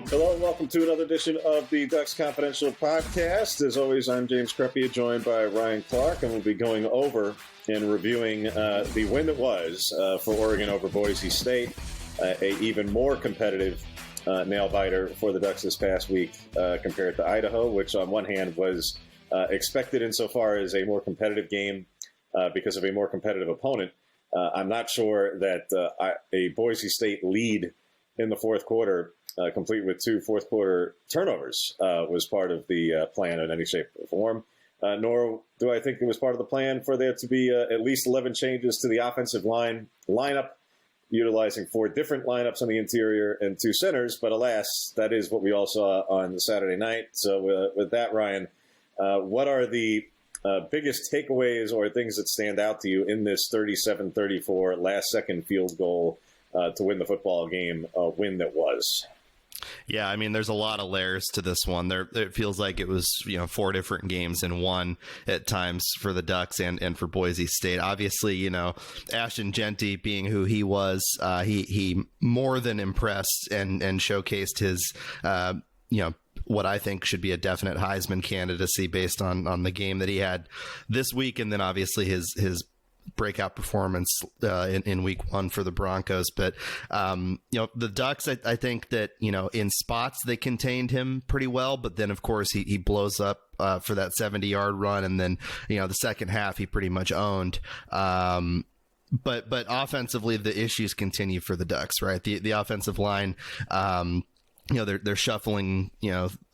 Hello and welcome to another edition of the Ducks Confidential Podcast. As always, I'm James Crepea, joined by Ryan Clark, and we'll be going over and reviewing the win that was for Oregon over Boise State, a even more competitive nail-biter for the Ducks this past week compared to Idaho, which on one hand was expected insofar as a more competitive game because of a more competitive opponent. I'm not sure that a Boise State lead in the fourth quarter, complete with two fourth-quarter turnovers, was part of the plan in any shape or form. Nor do I think it was part of the plan for there to be at least 11 changes to the offensive lineup, utilizing 4 different lineups on the interior and 2 centers. But alas, that is what we all saw on Saturday night. So with that, Ryan, what are the biggest takeaways or things that stand out to you in this 37-34 last-second field goal to win the football game win that was? Yeah, I mean, there's a lot of layers to this one. It feels like it was, 4 different games in one at times for the Ducks and for Boise State. Obviously, Ashton Genty being who he was, he more than impressed and showcased his, what I think should be a definite Heisman candidacy based on the game that he had this week, and then obviously his breakout performance in week 1 for the Broncos. But the Ducks, I think that in spots they contained him pretty well, but then of course he blows up for that 70-yard run, and then the second half he pretty much owned. But offensively the issues continue for the Ducks, right? The offensive line, they're shuffling,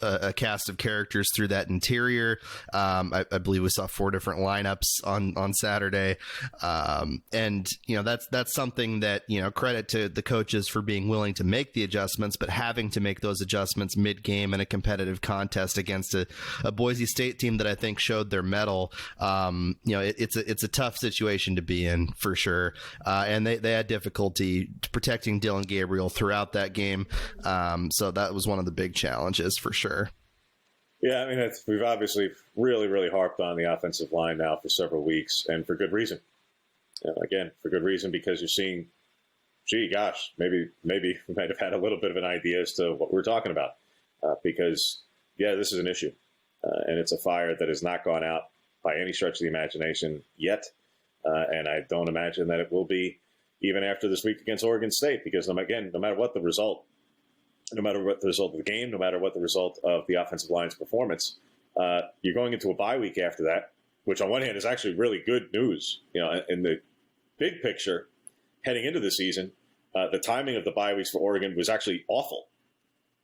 a cast of characters through that interior. I believe we saw 4 different lineups on Saturday. And that's something that, credit to the coaches for being willing to make the adjustments, but having to make those adjustments mid-game in a competitive contest against a Boise State team that I think showed their mettle. It's a tough situation to be in for sure. And they had difficulty protecting Dylan Gabriel throughout that game. So that was one of the big challenges for sure. Yeah, I mean, we've obviously really, really harped on the offensive line now for several weeks, and for good reason. Again, for good reason, because you're seeing, maybe we might have had a little bit of an idea as to what we're talking about. Because, this is an issue, and it's a fire that has not gone out by any stretch of the imagination yet, and I don't imagine that it will be even after this week against Oregon State, because, again, no matter what the result of the game, no matter what the result of the offensive line's performance, you're going into a bye week after that, which on one hand is actually really good news. In the big picture, heading into the season, the timing of the bye weeks for Oregon was actually awful,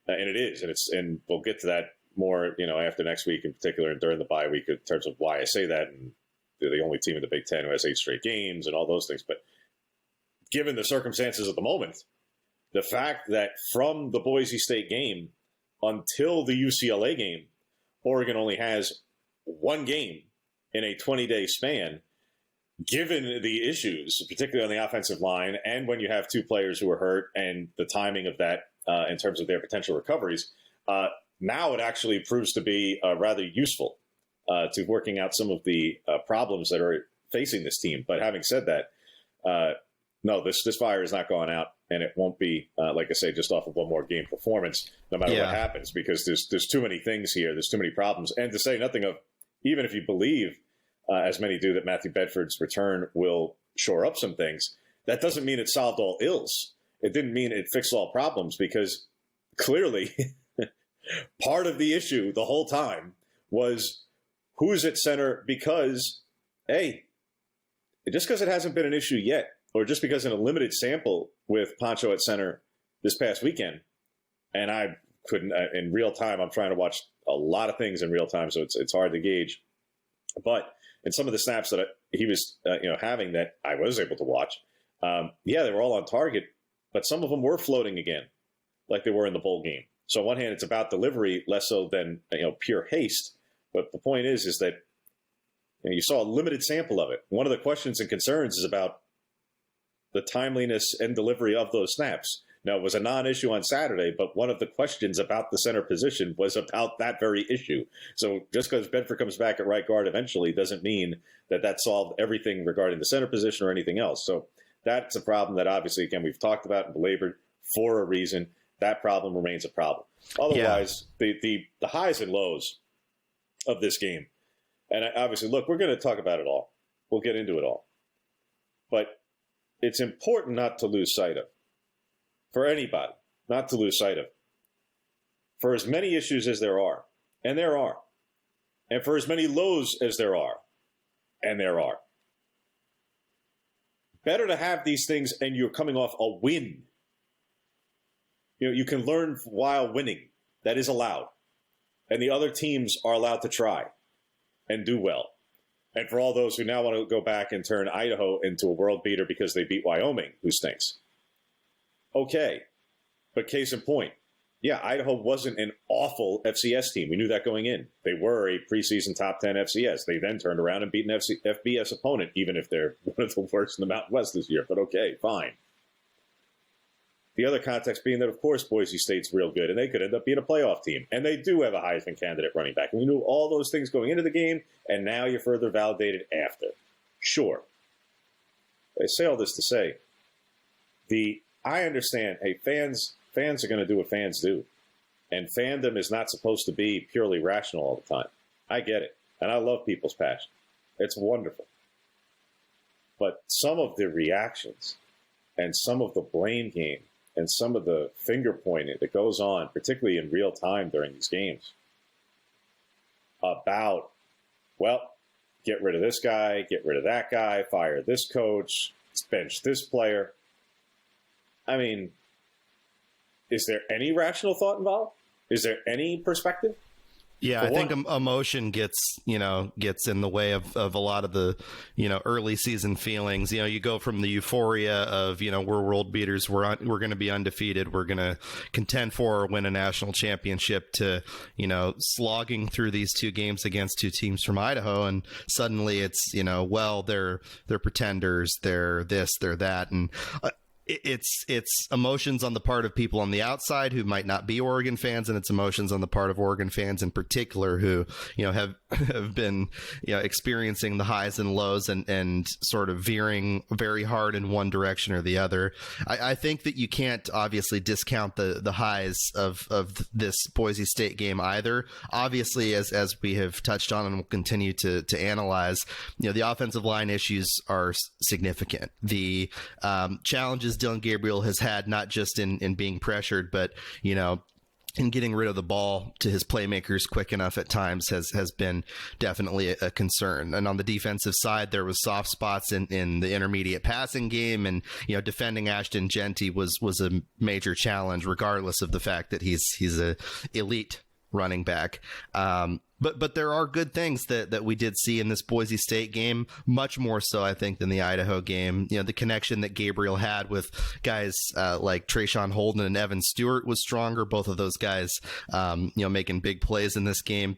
and it is, and we'll get to that more, after next week in particular, and during the bye week in terms of why I say that. And they're the only team in the Big Ten who has 8 straight games and all those things. But given the circumstances of the moment, the fact that from the Boise State game until the UCLA game, Oregon only has 1 game in a 20-day span, given the issues, particularly on the offensive line, and when you have 2 players who are hurt and the timing of that in terms of their potential recoveries, now it actually proves to be rather useful to working out some of the problems that are facing this team. But having said that, no, this fire has not gone out. And it won't be, like I say, just off of one more game performance, no matter what happens, because there's too many things here. There's too many problems. And to say nothing of, even if you believe, as many do, that Matthew Bedford's return will shore up some things, that doesn't mean it solved all ills. It didn't mean it fixed all problems, because clearly part of the issue the whole time was who's at center, because, hey, just because it hasn't been an issue yet, or just because in a limited sample with Poncho at center this past weekend, and I couldn't, in real time, I'm trying to watch a lot of things in real time, so it's hard to gauge. But in some of the snaps that he was having that I was able to watch, they were all on target, but some of them were floating again, like they were in the bowl game. So on one hand, it's about delivery, less so than pure haste. But the point is that you saw a limited sample of it. One of the questions and concerns is about the timeliness and delivery of those snaps. Now, it was a non-issue on Saturday, but one of the questions about the center position was about that very issue. So just because Bedford comes back at right guard eventually doesn't mean that solved everything regarding the center position or anything else. So that's a problem that obviously, again, we've talked about and belabored for a reason. that problem remains a problem. Otherwise, the highs and lows of this game, and obviously, look, we're going to talk about it all. We'll get into it all. But it's important not to lose sight of, for anybody, not to lose sight of, for as many issues as there are, and there are, and for as many lows as there are, and there are. Better to have these things and you're coming off a win. You can learn while winning. That is allowed. And the other teams are allowed to try and do well. And for all those who now want to go back and turn Idaho into a world beater because they beat Wyoming, who stinks. Okay. But case in point, yeah, Idaho wasn't an awful FCS team. We knew that going in. They were a preseason top 10 FCS. They then turned around and beat an FBS opponent, even if they're one of the worst in the Mountain West this year. But okay, fine. The other context being that, of course, Boise State's real good, and they could end up being a playoff team. And they do have a Heisman candidate running back. And we knew all those things going into the game, and now you're further validated after. Sure. I say all this to say, I understand, hey, fans are going to do what fans do. And fandom is not supposed to be purely rational all the time. I get it. And I love people's passion. It's wonderful. But some of the reactions and some of the blame game and some of the finger pointing that goes on, particularly in real time during these games, about, well, get rid of this guy, get rid of that guy, fire this coach, bench this player. I mean, is there any rational thought involved? Is there any perspective? Yeah, I think emotion gets in the way of a lot of the, early season feelings. You go from the euphoria of, we're world beaters, we're going to be undefeated, we're going to contend for or win a national championship, to, slogging through these two games against two teams from Idaho. And suddenly it's, well, they're pretenders, they're this, they're that. And it's emotions on the part of people on the outside who might not be Oregon fans, and it's emotions on the part of Oregon fans in particular who, have been, experiencing the highs and lows and sort of veering very hard in one direction or the other. I think that you can't obviously discount the highs of this Boise State game either. Obviously, as we have touched on and will continue to analyze, the offensive line issues are significant. The challenges Dylan Gabriel has had, not just in being pressured, but, in getting rid of the ball to his playmakers quick enough at times has been definitely a concern. And on the defensive side, there was soft spots in the intermediate passing game, and defending Ashton Jeanty was a major challenge, regardless of the fact that he's a elite running back. But there are good things that we did see in this Boise State game, much more so, I think, than the Idaho game. The connection that Gabriel had with guys like Trayshawn Holden and Evan Stewart was stronger. Both of those guys, making big plays in this game,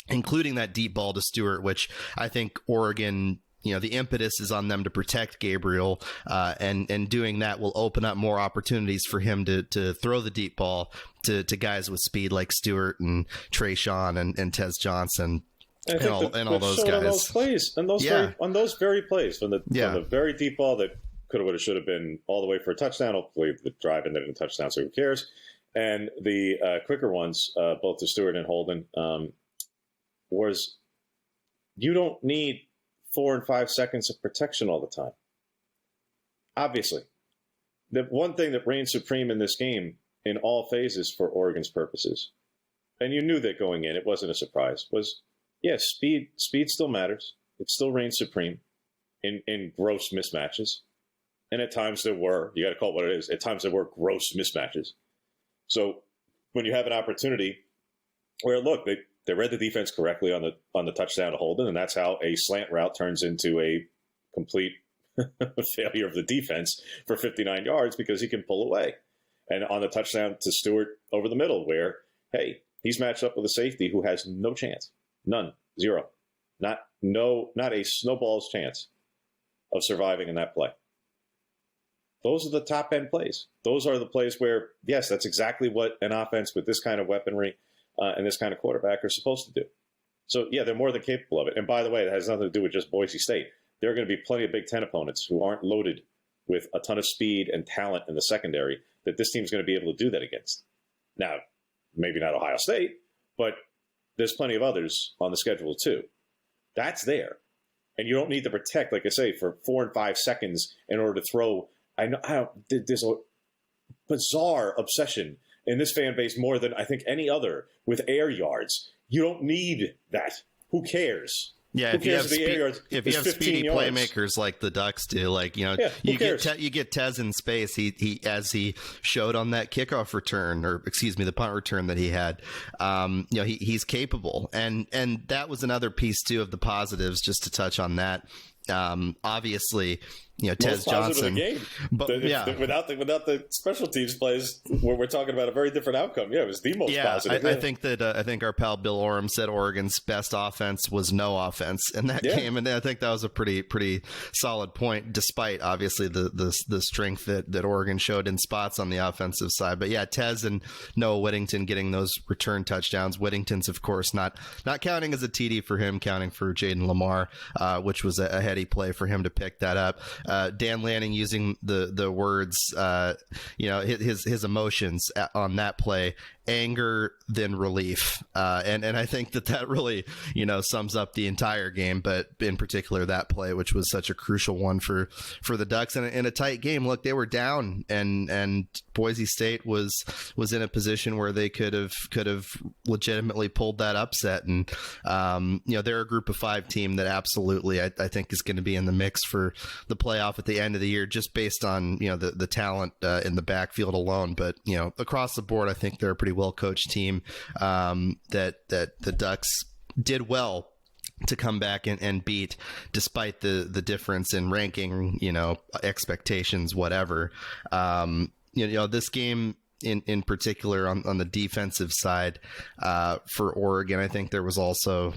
including that deep ball to Stewart, which I think Oregon, the impetus is on them to protect Gabriel, and doing that will open up more opportunities for him to throw the deep ball to guys with speed like Stewart and Trayshawn and Tez Johnson and all those guys. On those plays, on those very plays, from the very deep ball that could have, would have, should have been all the way for a touchdown. Hopefully the drive ended in a touchdown, so who cares? And the quicker ones, both to Stewart and Holden, was you don't need 4 and 5 seconds of protection all the time. Obviously, the one thing that reigned supreme in this game in all phases for Oregon's purposes, and you knew that going in, it wasn't a surprise, was, speed still matters. It still reigns supreme in gross mismatches. And at times there were, you got to call it what it is, at times there were gross mismatches. So when you have an opportunity where, look, they read the defense correctly on the touchdown to Holden, and that's how a slant route turns into a complete failure of the defense for 59 yards because he can pull away. And on the touchdown to Stewart over the middle, where, hey, he's matched up with a safety who has no chance. None. Zero. Not a snowball's chance of surviving in that play. Those are the top-end plays. Those are the plays where, yes, that's exactly what an offense with this kind of weaponry and this kind of quarterback are supposed to do. So, yeah, they're more than capable of it. And by the way, it has nothing to do with just Boise State. There are going to be plenty of Big Ten opponents who aren't loaded with a ton of speed and talent in the secondary that this team's going to be able to do that against. Now, maybe not Ohio State, but there's plenty of others on the schedule too. That's there. And you don't need to protect, like I say, for 4 and 5 seconds in order to throw. There's a bizarre obsession in this fan base more than I think any other with air yards. You don't need that. Who cares? Yeah, if you have speedy yards? Playmakers like the Ducks do, you get Tez in space. He as he showed on that kickoff return, or excuse me, the punt return that he had. He's capable, and that was another piece too of the positives. Just to touch on that, obviously, Tez Johnson. But without the special teams plays, where we're talking about a very different outcome. Yeah, it was the most positive. I think our pal Bill Oram said Oregon's best offense was no offense in that game, and I think that was a pretty solid point, despite obviously the strength that Oregon showed in spots on the offensive side. But yeah, Tez and Noah Whittington getting those return touchdowns. Whittington's of course not counting as a TD for him, counting for Jaden Lamar, which was a heady play for him to pick that up. Dan Lanning using the words, his emotions on that play, anger then relief, and I think that really sums up the entire game, but in particular that play, which was such a crucial one for the Ducks in a tight game. Look, they were down, and Boise State was in a position where they could have legitimately pulled that upset, and they're a group of 5 team that absolutely I think is going to be in the mix for the playoff at the end of the year, just based on the talent in the backfield alone. But across the board, I think they're a pretty well coached team that the Ducks did well to come back and beat, despite the difference in ranking, expectations, whatever. This game in particular on the defensive side for Oregon, I think there was also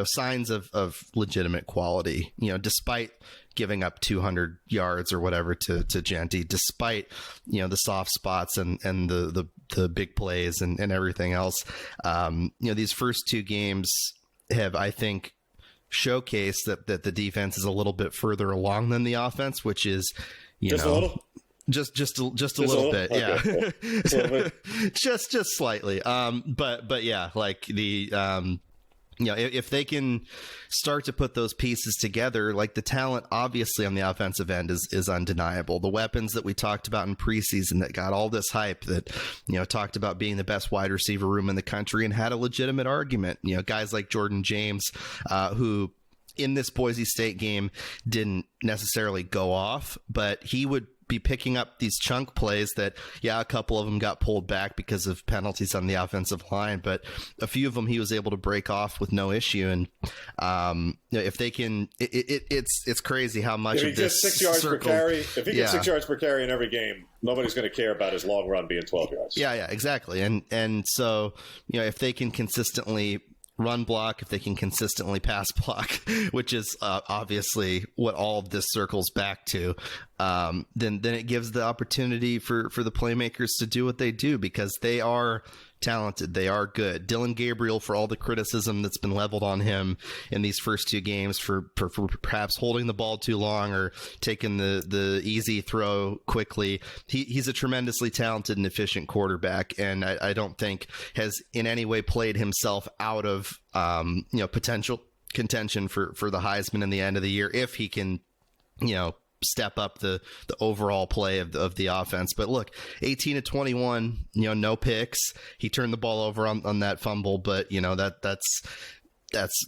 signs of legitimate quality, despite giving up 200 yards or whatever to Genty, despite the soft spots and the big plays and everything else. These first 2 games have, I think, showcased that the defense is a little bit further along than the offense, which is just a little. Just a little bit, okay. Yeah. Just a little bit. just slightly. But yeah, like the if they can start to put those pieces together, like the talent obviously on the offensive end is undeniable. The weapons that we talked about in preseason that got all this hype, that talked about being the best wide receiver room in the country and had a legitimate argument. Guys like Jordan James, who in this Boise State game didn't necessarily go off, but he would be picking up these chunk plays that, a couple of them got pulled back because of penalties on the offensive line, but a few of them he was able to break off with no issue. And if they can, it's crazy how much of this 6 yards per carry. If he gets 6 yards per carry in every game, nobody's going to care about his long run being 12 yards. Yeah, exactly. And so if they can consistently run block, if they can consistently pass block, which is obviously what all of this circles back to, then it gives the opportunity for the playmakers to do what they do, because they are talented. They are good. Dylan Gabriel, for all the criticism that's been leveled on him in these first 2 games for perhaps holding the ball too long or taking the easy throw quickly, he's a tremendously talented and efficient quarterback, and I don't think has in any way played himself out of potential contention for the Heisman in the end of the year, if he can step up the overall play of the offense. But look, 18 to 21, no picks. He turned the ball over on that fumble, but that's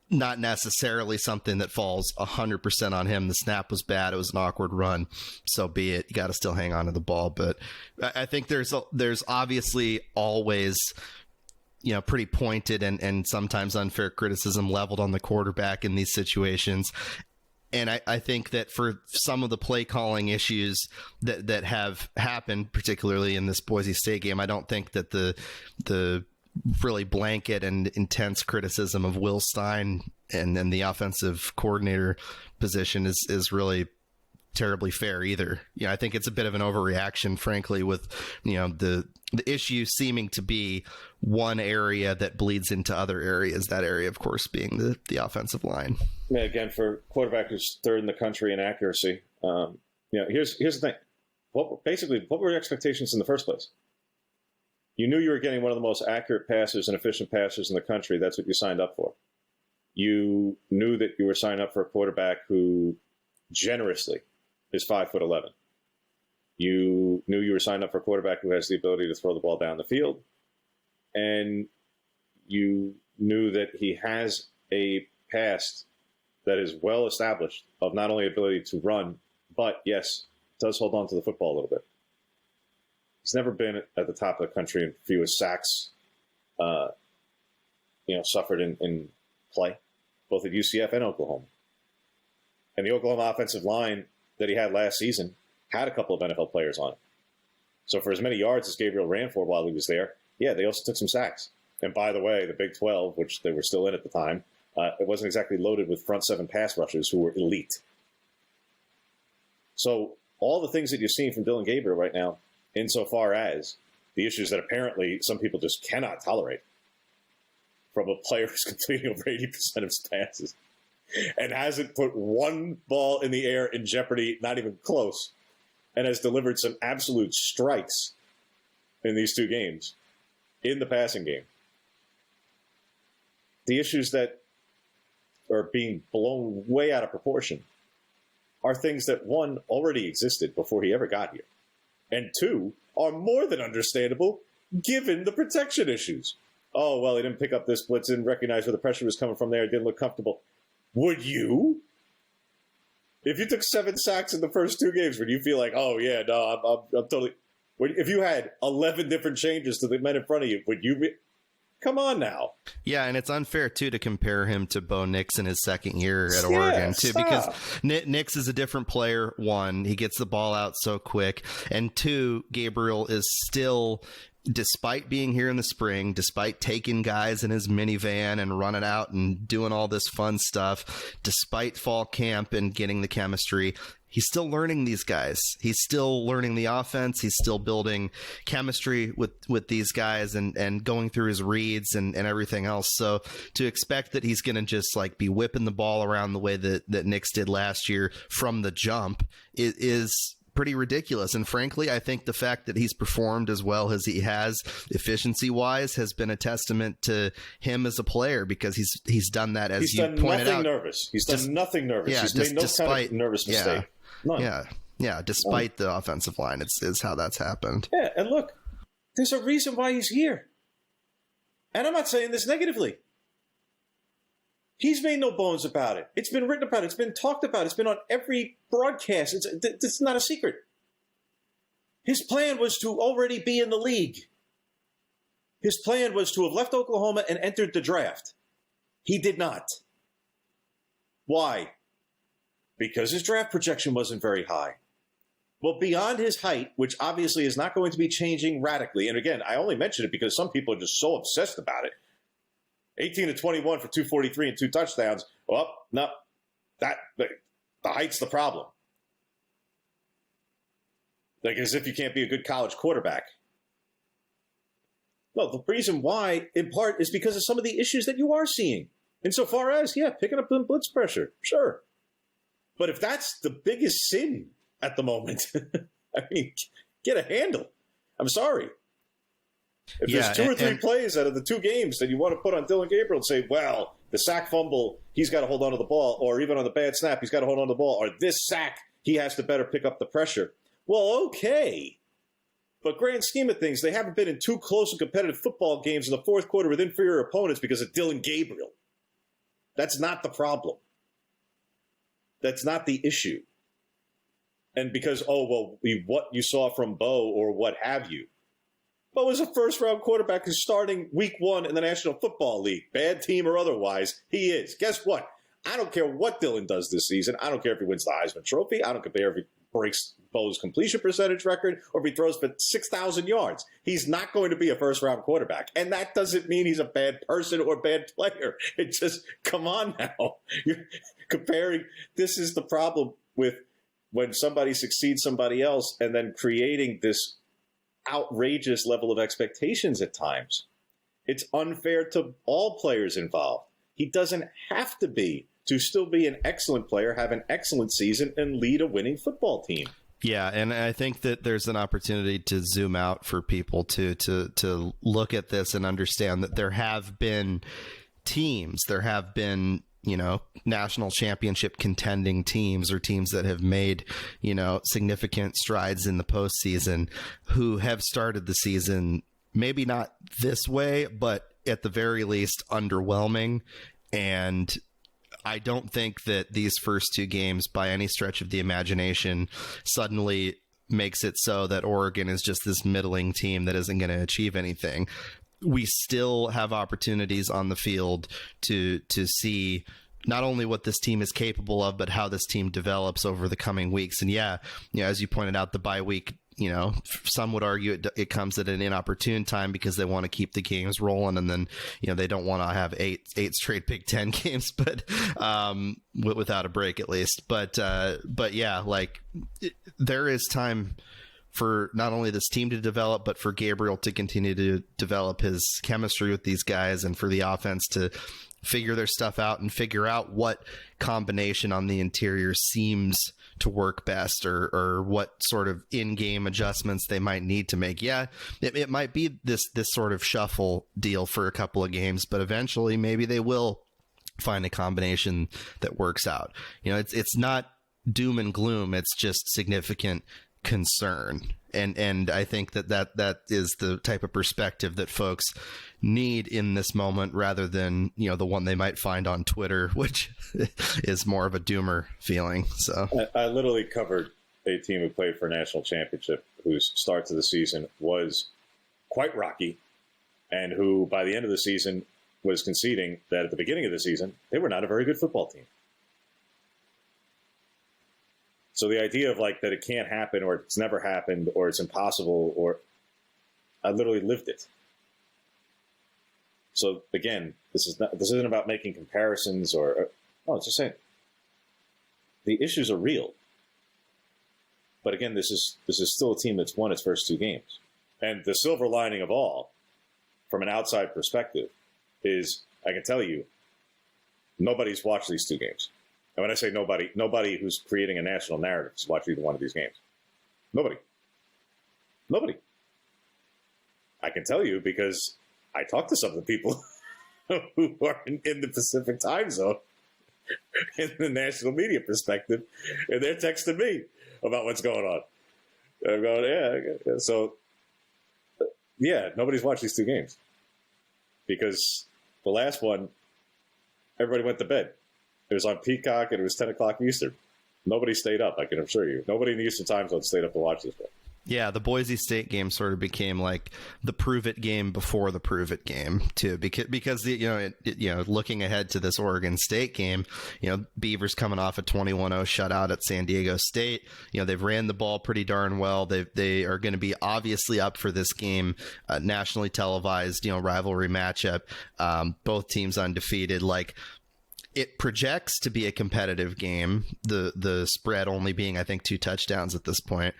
not necessarily something that falls 100% on him. The snap was bad. It was an awkward run. So be it. You got to still hang on to the ball. But I think there's obviously always pretty pointed and sometimes unfair criticism leveled on the quarterback in these situations. And I think that for some of the play calling issues that have happened, particularly in this Boise State game, I don't think that the really blanket and intense criticism of Will Stein and the offensive coordinator position is really terribly fair either. I think it's a bit of an overreaction, frankly, with the issue seeming to be one area that bleeds into other areas. That area, of course, being the offensive line. Yeah, again, for quarterback who's 3rd in the country in accuracy, here's the thing: what were your expectations in the first place? You knew you were getting one of the most accurate passers and efficient passers in the country. That's what you signed up for. You knew that you were signing up for a quarterback who generously is 5'11". You knew you were signing up for a quarterback who has the ability to throw the ball down the field. And you knew that he has a past that is well established of not only ability to run, but yes, does hold on to the football a little bit. He's never been at the top of the country in fewest sacks, suffered in play, both at UCF and Oklahoma. And the Oklahoma offensive line that he had last season had a couple of NFL players on it. So for as many yards as Gabriel ran for while he was there, yeah, they also took some sacks. And by the way, the Big 12, which they were still in at the time, it wasn't exactly loaded with front seven pass rushers who were elite. So all the things that you're seeing from Dillon Gabriel right now, insofar as the issues that apparently some people just cannot tolerate from a player who's completing over 80% of his passes and hasn't put one ball in the air in jeopardy, not even close, and has delivered some absolute strikes in these two games in the passing game. The issues that are being blown way out of proportion are things that, one, already existed before he ever got here, and two, are more than understandable given the protection issues. Oh, well, he didn't pick up this blitz, didn't recognize where the pressure was coming from there, didn't look comfortable. Would you? If you took 7 sacks in the first 2 games, would you feel like, oh, yeah, no, I'm totally... If you had 11 different changes to the men in front of you, would you be... Come on now. Yeah, and it's unfair, too, to compare him to Bo Nix in his second year at Oregon, too, because Nix is a different player. 1, he gets the ball out so quick, and 2, Gabriel is still... Despite being here in the spring, despite taking guys in his minivan and running out and doing all this fun stuff, despite fall camp and getting the chemistry, he's still learning these guys. He's still learning the offense. He's still building chemistry with these guys and going through his reads and everything else. So to expect that he's going to just like be whipping the ball around the way that Nix did last year from the jump is pretty ridiculous. And frankly, I think the fact that he's performed as well as he has efficiency wise has been a testament to him as a player, because he's done that, as you pointed out. He's done nothing nervous. Yeah, he's made no kind of nervous mistake. Yeah, despite the offensive line, it's how that's happened. Yeah, and look, there's a reason why he's here. And I'm not saying this negatively. He's made no bones about it. It's been written about. It's been talked about. It's been on every broadcast. It's not a secret. His plan was to already be in the league. His plan was to have left Oklahoma and entered the draft. He did not. Why? Because his draft projection wasn't very high. Well, beyond his height, which obviously is not going to be changing radically, and again, I only mention it because some people are just so obsessed about it. 18 to 21 for 243 and 2 touchdowns. Well, no, the height's the problem. Like, as if you can't be a good college quarterback. Well, the reason why, in part, is because of some of the issues that you are seeing. Insofar as, picking up the blitz pressure, sure. But if that's the biggest sin at the moment, I mean, get a handle. I'm sorry. If there's 2 or 3 plays out of the 2 games that you want to put on Dillon Gabriel and say, well, the sack fumble, he's got to hold on to the ball, or even on the bad snap, he's got to hold on to the ball, or this sack, he has to better pick up the pressure. Well, okay. But grand scheme of things, they haven't been in 2 close and competitive football games in the fourth quarter with inferior opponents because of Dillon Gabriel. That's not the problem. That's not the issue. And because, what you saw from Bo or what have you. Bo is a first-round quarterback who's starting week 1 in the National Football League. Bad team or otherwise, he is. Guess what? I don't care what Dillon does this season. I don't care if he wins the Heisman Trophy. I don't care if he breaks Bo's completion percentage record or if he throws for 6,000 yards. He's not going to be a first-round quarterback. And that doesn't mean he's a bad person or bad player. It just, come on now. You're comparing. This is the problem with when somebody succeeds somebody else and then creating this outrageous level of expectations at times. It's unfair to all players involved. He doesn't have to be to still be an excellent player, have an excellent season, and lead a winning football team. Yeah, and I think that there's an opportunity to zoom out for people to look at this and understand that there have been teams, there have been, national championship contending teams or teams that have made, significant strides in the postseason who have started the season maybe not this way, but at the very least underwhelming. And I don't think that these first two games by any stretch of the imagination suddenly makes it so that Oregon is just this middling team that isn't going to achieve anything. We still have opportunities on the field to see not only what this team is capable of, but how this team develops over the coming weeks. And as you pointed out, the bye week, some would argue it comes at an inopportune time because they want to keep the games rolling, and then they don't want to have eight straight Big Ten games, but without a break at least. But there is time for not only this team to develop, but for Gabriel to continue to develop his chemistry with these guys, and for the offense to figure their stuff out and figure out what combination on the interior seems to work best, or what sort of in-game adjustments they might need to make. Yeah, it might be this sort of shuffle deal for a couple of games, but eventually maybe they will find a combination that works out. It's not doom and gloom. It's just significant concern. And I think that is the type of perspective that folks need in this moment, rather than, the one they might find on Twitter, which is more of a doomer feeling. So I literally covered a team who played for a national championship, whose start to the season was quite rocky, and who by the end of the season was conceding that at the beginning of the season, they were not a very good football team. So the idea of that it can't happen, or it's never happened, or it's impossible, or I literally lived it. So again, this isn't about making comparisons it's just saying the issues are real. But again, this is still a team that's won its first two games. And the silver lining of all, from an outside perspective, is I can tell you, nobody's watched these two games. And when I say nobody who's creating a national narrative has watched either one of these games. Nobody. I can tell you because I talked to some of the people who are in the Pacific time zone in the national media perspective, and they're texting me about what's going on. I'm going, yeah. So, nobody's watched these two games because the last one, everybody went to bed. It was on Peacock, and it was 10 o'clock Eastern. Nobody stayed up, I can assure you. Nobody in the Eastern time zone stayed up to watch this one. Yeah, the Boise State game sort of became like the prove it game before the prove it game too, because looking ahead to this Oregon State game, Beavers coming off a 21-0 shutout at San Diego State. They've ran the ball pretty darn well. They are going to be obviously up for this game, nationally televised, rivalry matchup. Both teams undefeated. It projects to be a competitive game. The spread only being, I think, 2 touchdowns at this point.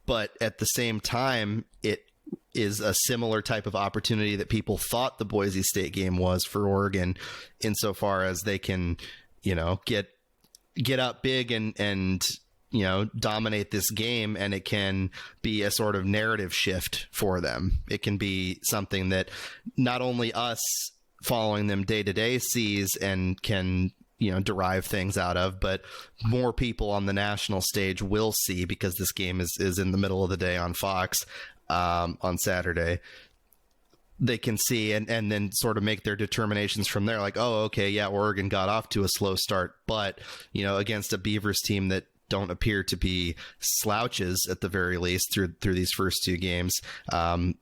But at the same time, it is a similar type of opportunity that people thought the Boise State game was for Oregon, insofar as they can, get up big and dominate this game, and it can be a sort of narrative shift for them. It can be something that not only us following them day to day sees and can derive things out of, but more people on the national stage will see, because this game is in the middle of the day on Fox on Saturday. They can see and then sort of make their determinations from there. Oregon got off to a slow start, but against a Beavers team that don't appear to be slouches at the very least through these first two games,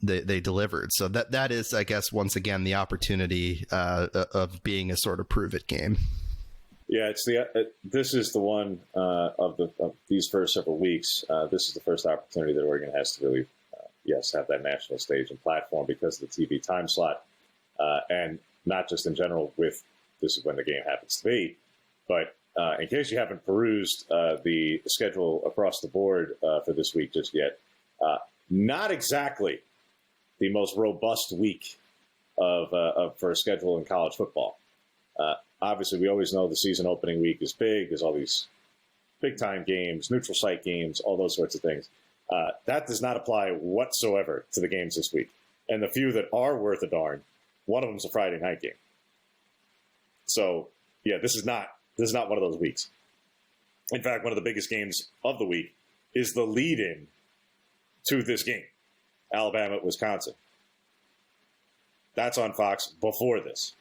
they delivered. So that is, I guess, once again, the opportunity of being a sort of prove it game. Yeah, this is the one of these first several weeks. This is the first opportunity that Oregon has to really, have that national stage and platform because of the TV time slot, and not just in general with this is when the game happens to be, but in case you haven't perused the schedule across the board for this week just yet, not exactly the most robust week for a schedule in college football. Obviously, we always know the season opening week is big. There's all these big-time games, neutral site games, all those sorts of things. That does not apply whatsoever to the games this week. And the few that are worth a darn, one of them's a Friday night game. So, yeah, this is not one of those weeks. In fact, one of the biggest games of the week is the lead-in to this game, Alabama, Wisconsin. That's on Fox before this.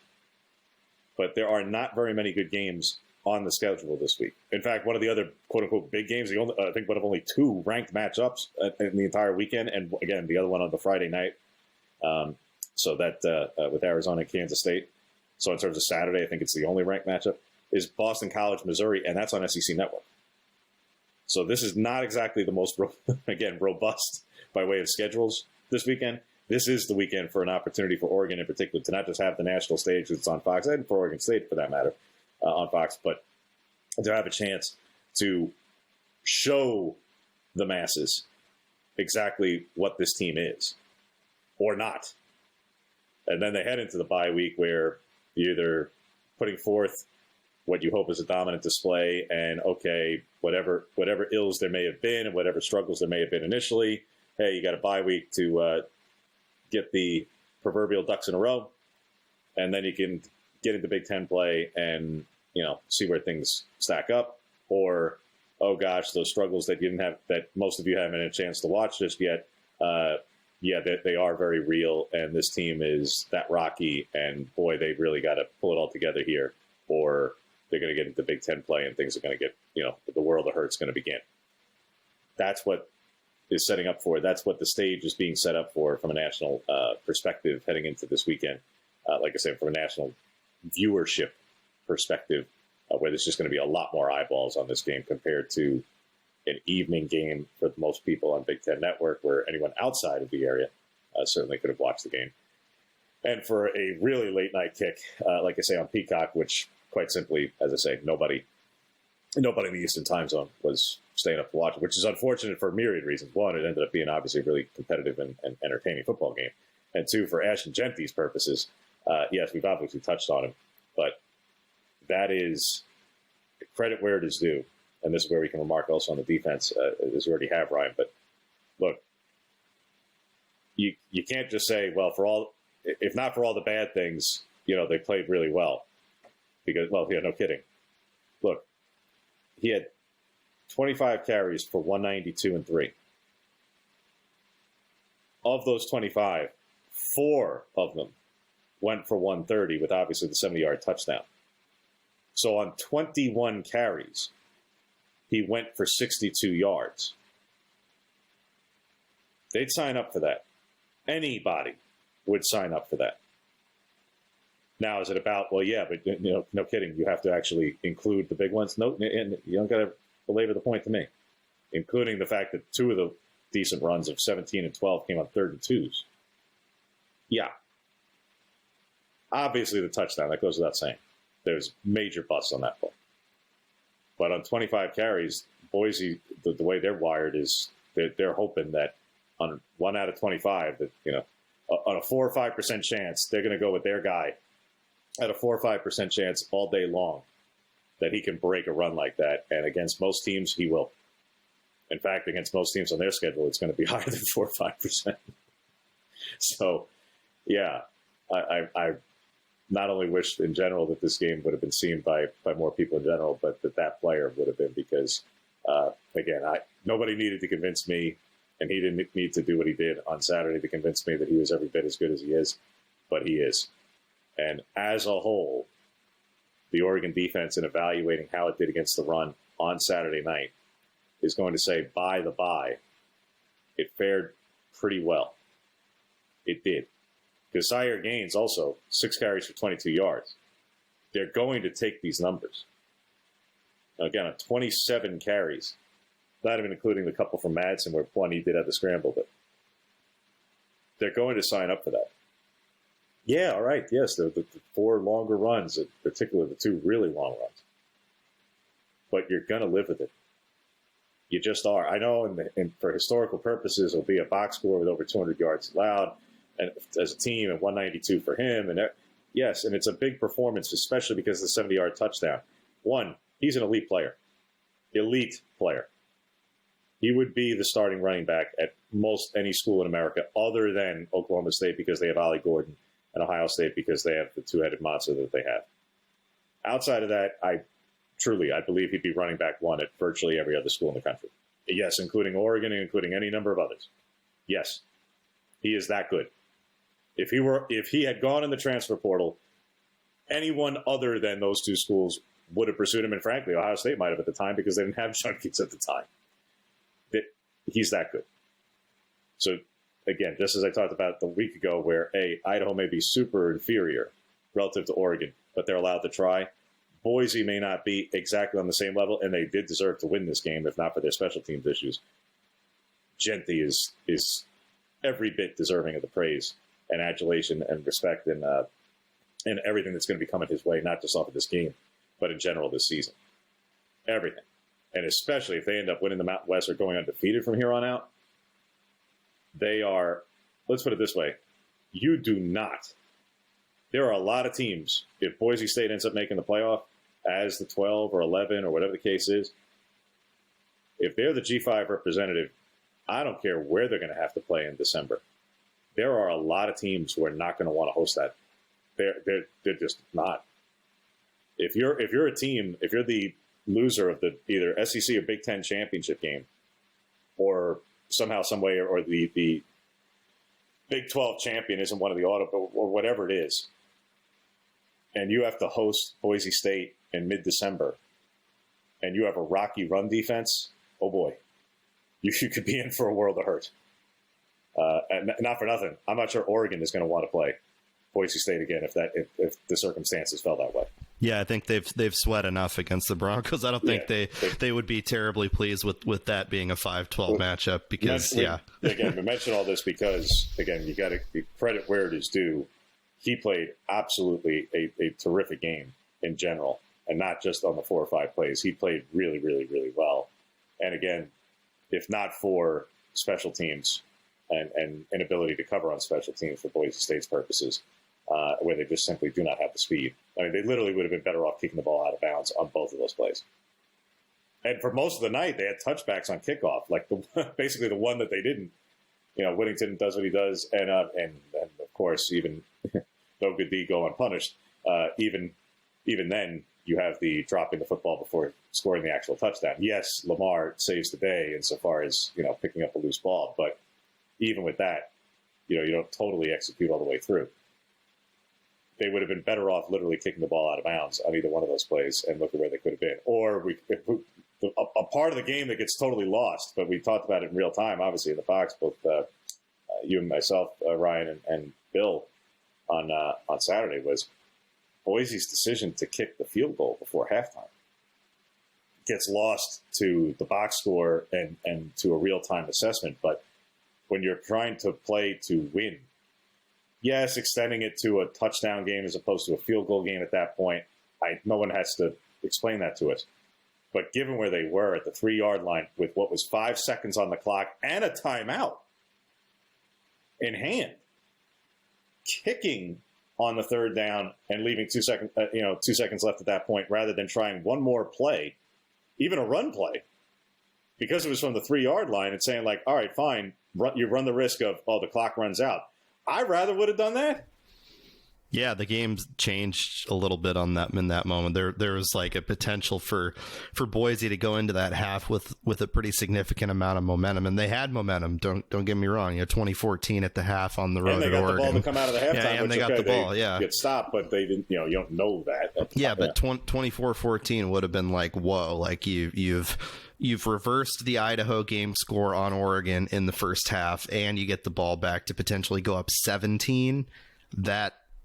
But there are not very many good games on the schedule this week. In fact, one of the other quote-unquote big games, I think one of only 2 ranked matchups in the entire weekend, and again, the other one on the Friday night, so that with Arizona and Kansas State. So in terms of Saturday, I think it's the only ranked matchup, is Boston College, Missouri, and that's on SEC Network. So this is not exactly the most, again, robust by way of schedules this weekend. This is the weekend for an opportunity for Oregon in particular to not just have the national stage that's on Fox, and for Oregon State for that matter, on Fox, but to have a chance to show the masses exactly what this team is or not. And then they head into the bye week where you're either putting forth what you hope is a dominant display and, okay, whatever ills there may have been and whatever struggles there may have been initially, hey, you got a bye week to get the proverbial ducks in a row, and then you can get into Big Ten play and, see where things stack up. Or, oh gosh, those struggles that you didn't have, that most of you haven't had a chance to watch just yet, they are very real, and this team is that rocky, and boy, they really got to pull it all together here, or they're going to get into Big Ten play and things are going to get, the world of hurt's going to begin. That's what is setting up for. That's what the stage is being set up for from a national perspective heading into this weekend. Like I said, from a national viewership perspective, where there's just going to be a lot more eyeballs on this game compared to an evening game for most people on Big Ten Network, where anyone outside of the area certainly could have watched the game. And for a really late night kick, like I say, on Peacock, which quite simply, as I say, nobody in the Eastern time zone was staying up to watch it, which is unfortunate for a myriad reasons. One, it ended up being obviously a really competitive and entertaining football game. And two, for Ashton Genty's purposes, yes, we've obviously touched on him, but that is credit where it is due. And this is where we can remark also on the defense, as you already have, Ryan. But look, you can't just say, well, if not for all the bad things, they played really well. Because, well, yeah, no kidding. Look, he had 25 carries for 192 and 3. Of those 25, 4 of them went for 130 with obviously the 70-yard touchdown. So on 21 carries, he went for 62 yards. They'd sign up for that. Anybody would sign up for that. Now, is it about, well, yeah, but, no kidding, you have to actually include the big ones? No, and you don't got to belabor the point to me, including the fact that 2 of the decent runs of 17 and 12 came on 3rd and 2s. Yeah. Obviously, the touchdown, that goes without saying. There's major busts on that play. But on 25 carries, Boise, the way they're wired is they're hoping that on 1 out of 25, that, on a 4 or 5% chance, they're going to go with their guy at a 4 or 5% chance all day long that he can break a run like that. And against most teams, he will. In fact, against most teams on their schedule, it's going to be higher than 4 or 5%. So, yeah, I not only wish in general that this game would have been seen by more people in general, but that player would have been, because, again, nobody needed to convince me, and he didn't need to do what he did on Saturday to convince me that he was every bit as good as he is, but he is. And as a whole, the Oregon defense, in evaluating how it did against the run on Saturday night, is going to say, by the by, it fared pretty well. It did. Because Zaire Gaines also, 6 carries for 22 yards. They're going to take these numbers. Now, again, on 27 carries, not even including the couple from Madsen where one he did have the scramble, but they're going to sign up for that. Yeah, all right, yes, the 4 longer runs, in particular the 2 really long runs. But you're going to live with it. You just are. I know, and for historical purposes, it'll be a box score with over 200 yards allowed, and as a team, and 192 for him. And yes, and it's a big performance, especially because of the 70-yard touchdown. One, he's an elite player. elite player. He would be the starting running back at most any school in America other than Oklahoma State because they have Ollie Gordon and Ohio State because they have the two-headed monster that they have. Outside of that, I believe he'd be running back one at virtually every other school in the country. Yes, including Oregon and including any number of others. Yes, he is that good. If he had gone in the transfer portal, anyone other than those two schools would have pursued him, and frankly, Ohio State might have at the time because they didn't have junkies at the time. He's that good. So, again, just as I talked about the week ago, where, Idaho may be super inferior relative to Oregon, but they're allowed to try. Boise may not be exactly on the same level, and they did deserve to win this game, if not for their special teams issues. Jeanty is every bit deserving of the praise and adulation and respect and everything that's going to be coming his way, not just off of this game, but in general this season. Everything. And especially if they end up winning the Mountain West or going undefeated from here on out, they are, let's put it this way, there are a lot of teams, if Boise State ends up making the playoff as the 12 or 11 or whatever the case is, if they're the G5 representative, I don't care where they're going to have to play in December. There are a lot of teams who are not going to want to host that. They're just not. If you're a team, if you're the loser of the either SEC or Big Ten championship game, or somehow, some way, or the Big 12 champion isn't one of the auto or whatever it is, and you have to host Boise State in mid-December, and you have a rocky run defense, oh boy, you could be in for a world of hurt. And not for nothing, I'm not sure Oregon is going to want to play Boise State again if the circumstances fell that way. Yeah, I think they've sweat enough against the Broncos. I don't think they would be terribly pleased with that being a 5-12 matchup because, Again, we mentioned all this because, again, you got to credit where it is due. He played absolutely a terrific game in general, and not just on the 4 or 5 plays. He played really, really, really well. And again, if not for special teams and inability to cover on special teams for Boise State's purposes, where they just simply do not have the speed. I mean, they literally would have been better off kicking the ball out of bounds on both of those plays. And for most of the night, they had touchbacks on kickoff, like basically the one that they didn't. Whittington does what he does, and of course, even though good deed go unpunished, even then you have the dropping the football before scoring the actual touchdown. Yes, Lamar saves the day insofar as picking up a loose ball, but even with that, you don't totally execute all the way through. They would have been better off literally kicking the ball out of bounds on either one of those plays and look at where they could have been. Or a part of the game that gets totally lost, but we talked about it in real time, obviously, in the box, both you and myself, Ryan and Bill, on Saturday, was Boise's decision to kick the field goal before halftime. Gets lost to the box score and to a real-time assessment, but when you're trying to play to win, yes, extending it to a touchdown game as opposed to a field goal game at that point, no one has to explain that to us. But given where they were at the 3-yard line with what was 5 seconds on the clock and a timeout in hand, kicking on the 3rd down and leaving 2 seconds, 2 seconds left at that point, rather than trying one more play, even a run play, because it was from the 3-yard line and saying like, all right, fine, you run the risk of, the clock runs out. I rather would have done that. Yeah, the game changed a little bit in that moment. There was like a potential for Boise to go into that half with a pretty significant amount of momentum, and they had momentum. Don't get me wrong. 2014 at the half on the road at Oregon. And they got the ball to come out of the halftime. And they got the ball. Yeah, get stopped, but they didn't. You don't know that. Yeah, but 24-14 would have been like, whoa, like you've reversed the Idaho game score on Oregon in the first half, and you get the ball back to potentially go up 17.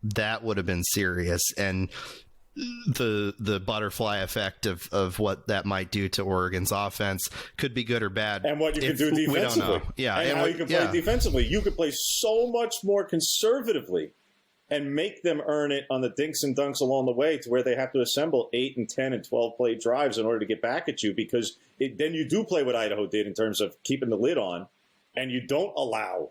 That would have been serious, and the butterfly effect of what that might do to Oregon's offense could be good or bad. And what you can do defensively. We don't know. Yeah, and how you can play defensively. You could play so much more conservatively and make them earn it on the dinks and dunks along the way, to where they have to assemble 8 and 10 and 12 play drives in order to get back at you, because then you do play what Idaho did in terms of keeping the lid on, and you don't allow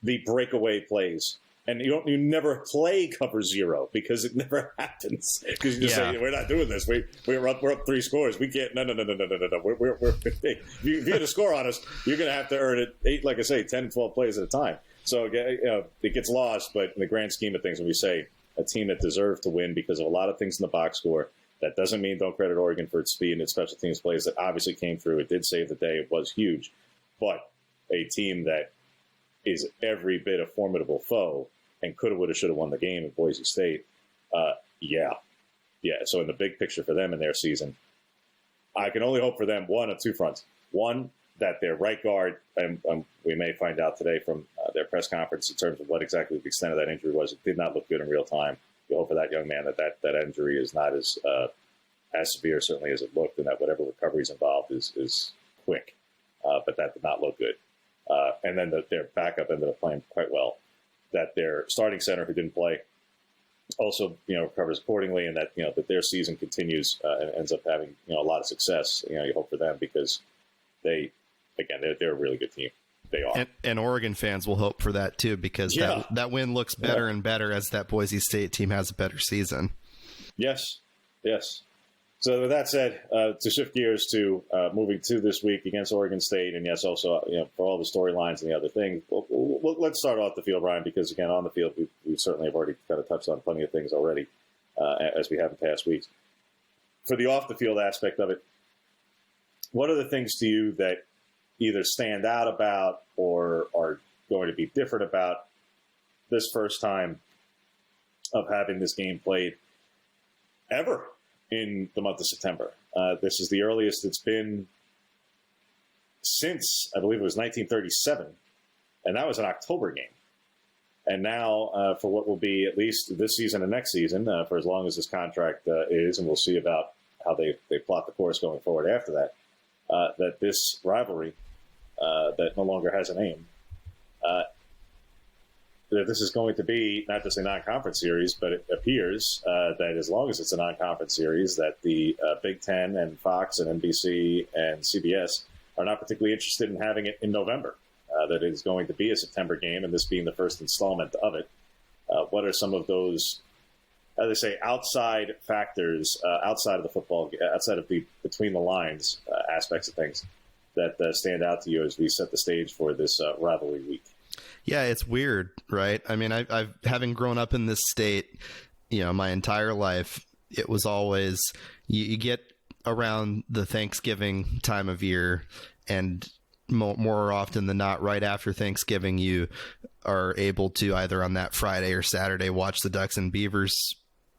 the breakaway plays And you never play cover zero because it never happens. Because you just say, we're not doing this. We're up 3 scores. We can't. No. If you get a score on us, you're going to have to earn it 8, like I say, 10, 12 plays at a time. So it gets lost. But in the grand scheme of things, when we say a team that deserved to win because of a lot of things in the box score, that doesn't mean don't credit Oregon for its speed and its special teams plays that obviously came through. It did save the day. It was huge. But a team that is every bit a formidable foe and coulda, woulda, shoulda won the game at Boise State. Yeah. So in the big picture for them in their season, I can only hope for them, one, on 2 fronts. One, that their right guard, and we may find out today from their press conference in terms of what exactly the extent of that injury was. It did not look good in real time. You hope for that young man that injury is not as severe, certainly, as it looked, and that whatever recovery is involved is quick. But that did not look good. And then their backup ended up playing quite well. That their starting center, who didn't play, also recovers accordingly, and that that their season continues and ends up having a lot of success. You hope for them because they're a really good team. They are, and Oregon fans will hope for that too because that win looks better and better as that Boise State team has a better season. Yes. So with that said, to shift gears to moving to this week against Oregon State, and yes, also for all the storylines and the other things, let's start off the field, Brian, because again, on the field, we certainly have already kind of touched on plenty of things already, as we have in past weeks. For the off the field aspect of it, what are the things to you that either stand out about or are going to be different about this first time of having this game played ever in the month of September? This is the earliest it's been since, I believe it was 1937, and that was an October game. And now for what will be at least this season and next season, for as long as this contract is, and we'll see about how they plot the course going forward after that, that this rivalry that no longer has a name, that this is going to be not just a non-conference series, but it appears that as long as it's a non-conference series, that the Big Ten and Fox and NBC and CBS are not particularly interested in having it in November, that it is going to be a September game, and this being the first installment of it. What are some of those, as I say, outside factors, outside of the football, outside of the between the lines aspects of things that stand out to you as we set the stage for this rivalry week? Yeah, it's weird, right? I mean, I've having grown up in this state, my entire life, it was always you get around the Thanksgiving time of year, and more often than not, right after Thanksgiving, you are able to either on that Friday or Saturday watch the Ducks and Beavers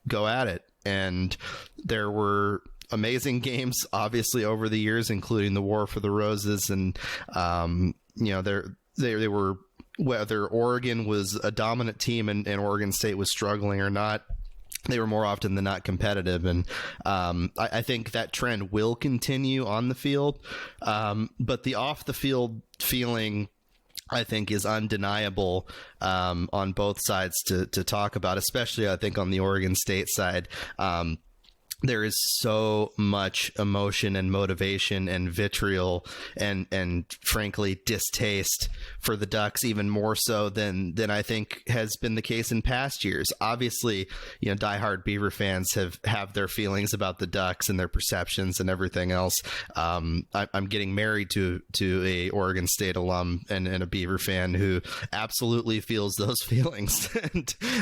go at it. And there were amazing games, obviously, over the years, including the War for the Roses, and they were, whether Oregon was a dominant team and Oregon State was struggling or not, they were more often than not competitive. And I think that trend will continue on the field. But the off the field feeling, I think, is undeniable on both sides to talk about, especially I think on the Oregon State side. There is so much emotion and motivation and vitriol and frankly distaste for the Ducks, even more so than I think has been the case in past years. Obviously, diehard Beaver fans have their feelings about the Ducks and their perceptions and everything else. I'm getting married to a Oregon State alum and a Beaver fan who absolutely feels those feelings.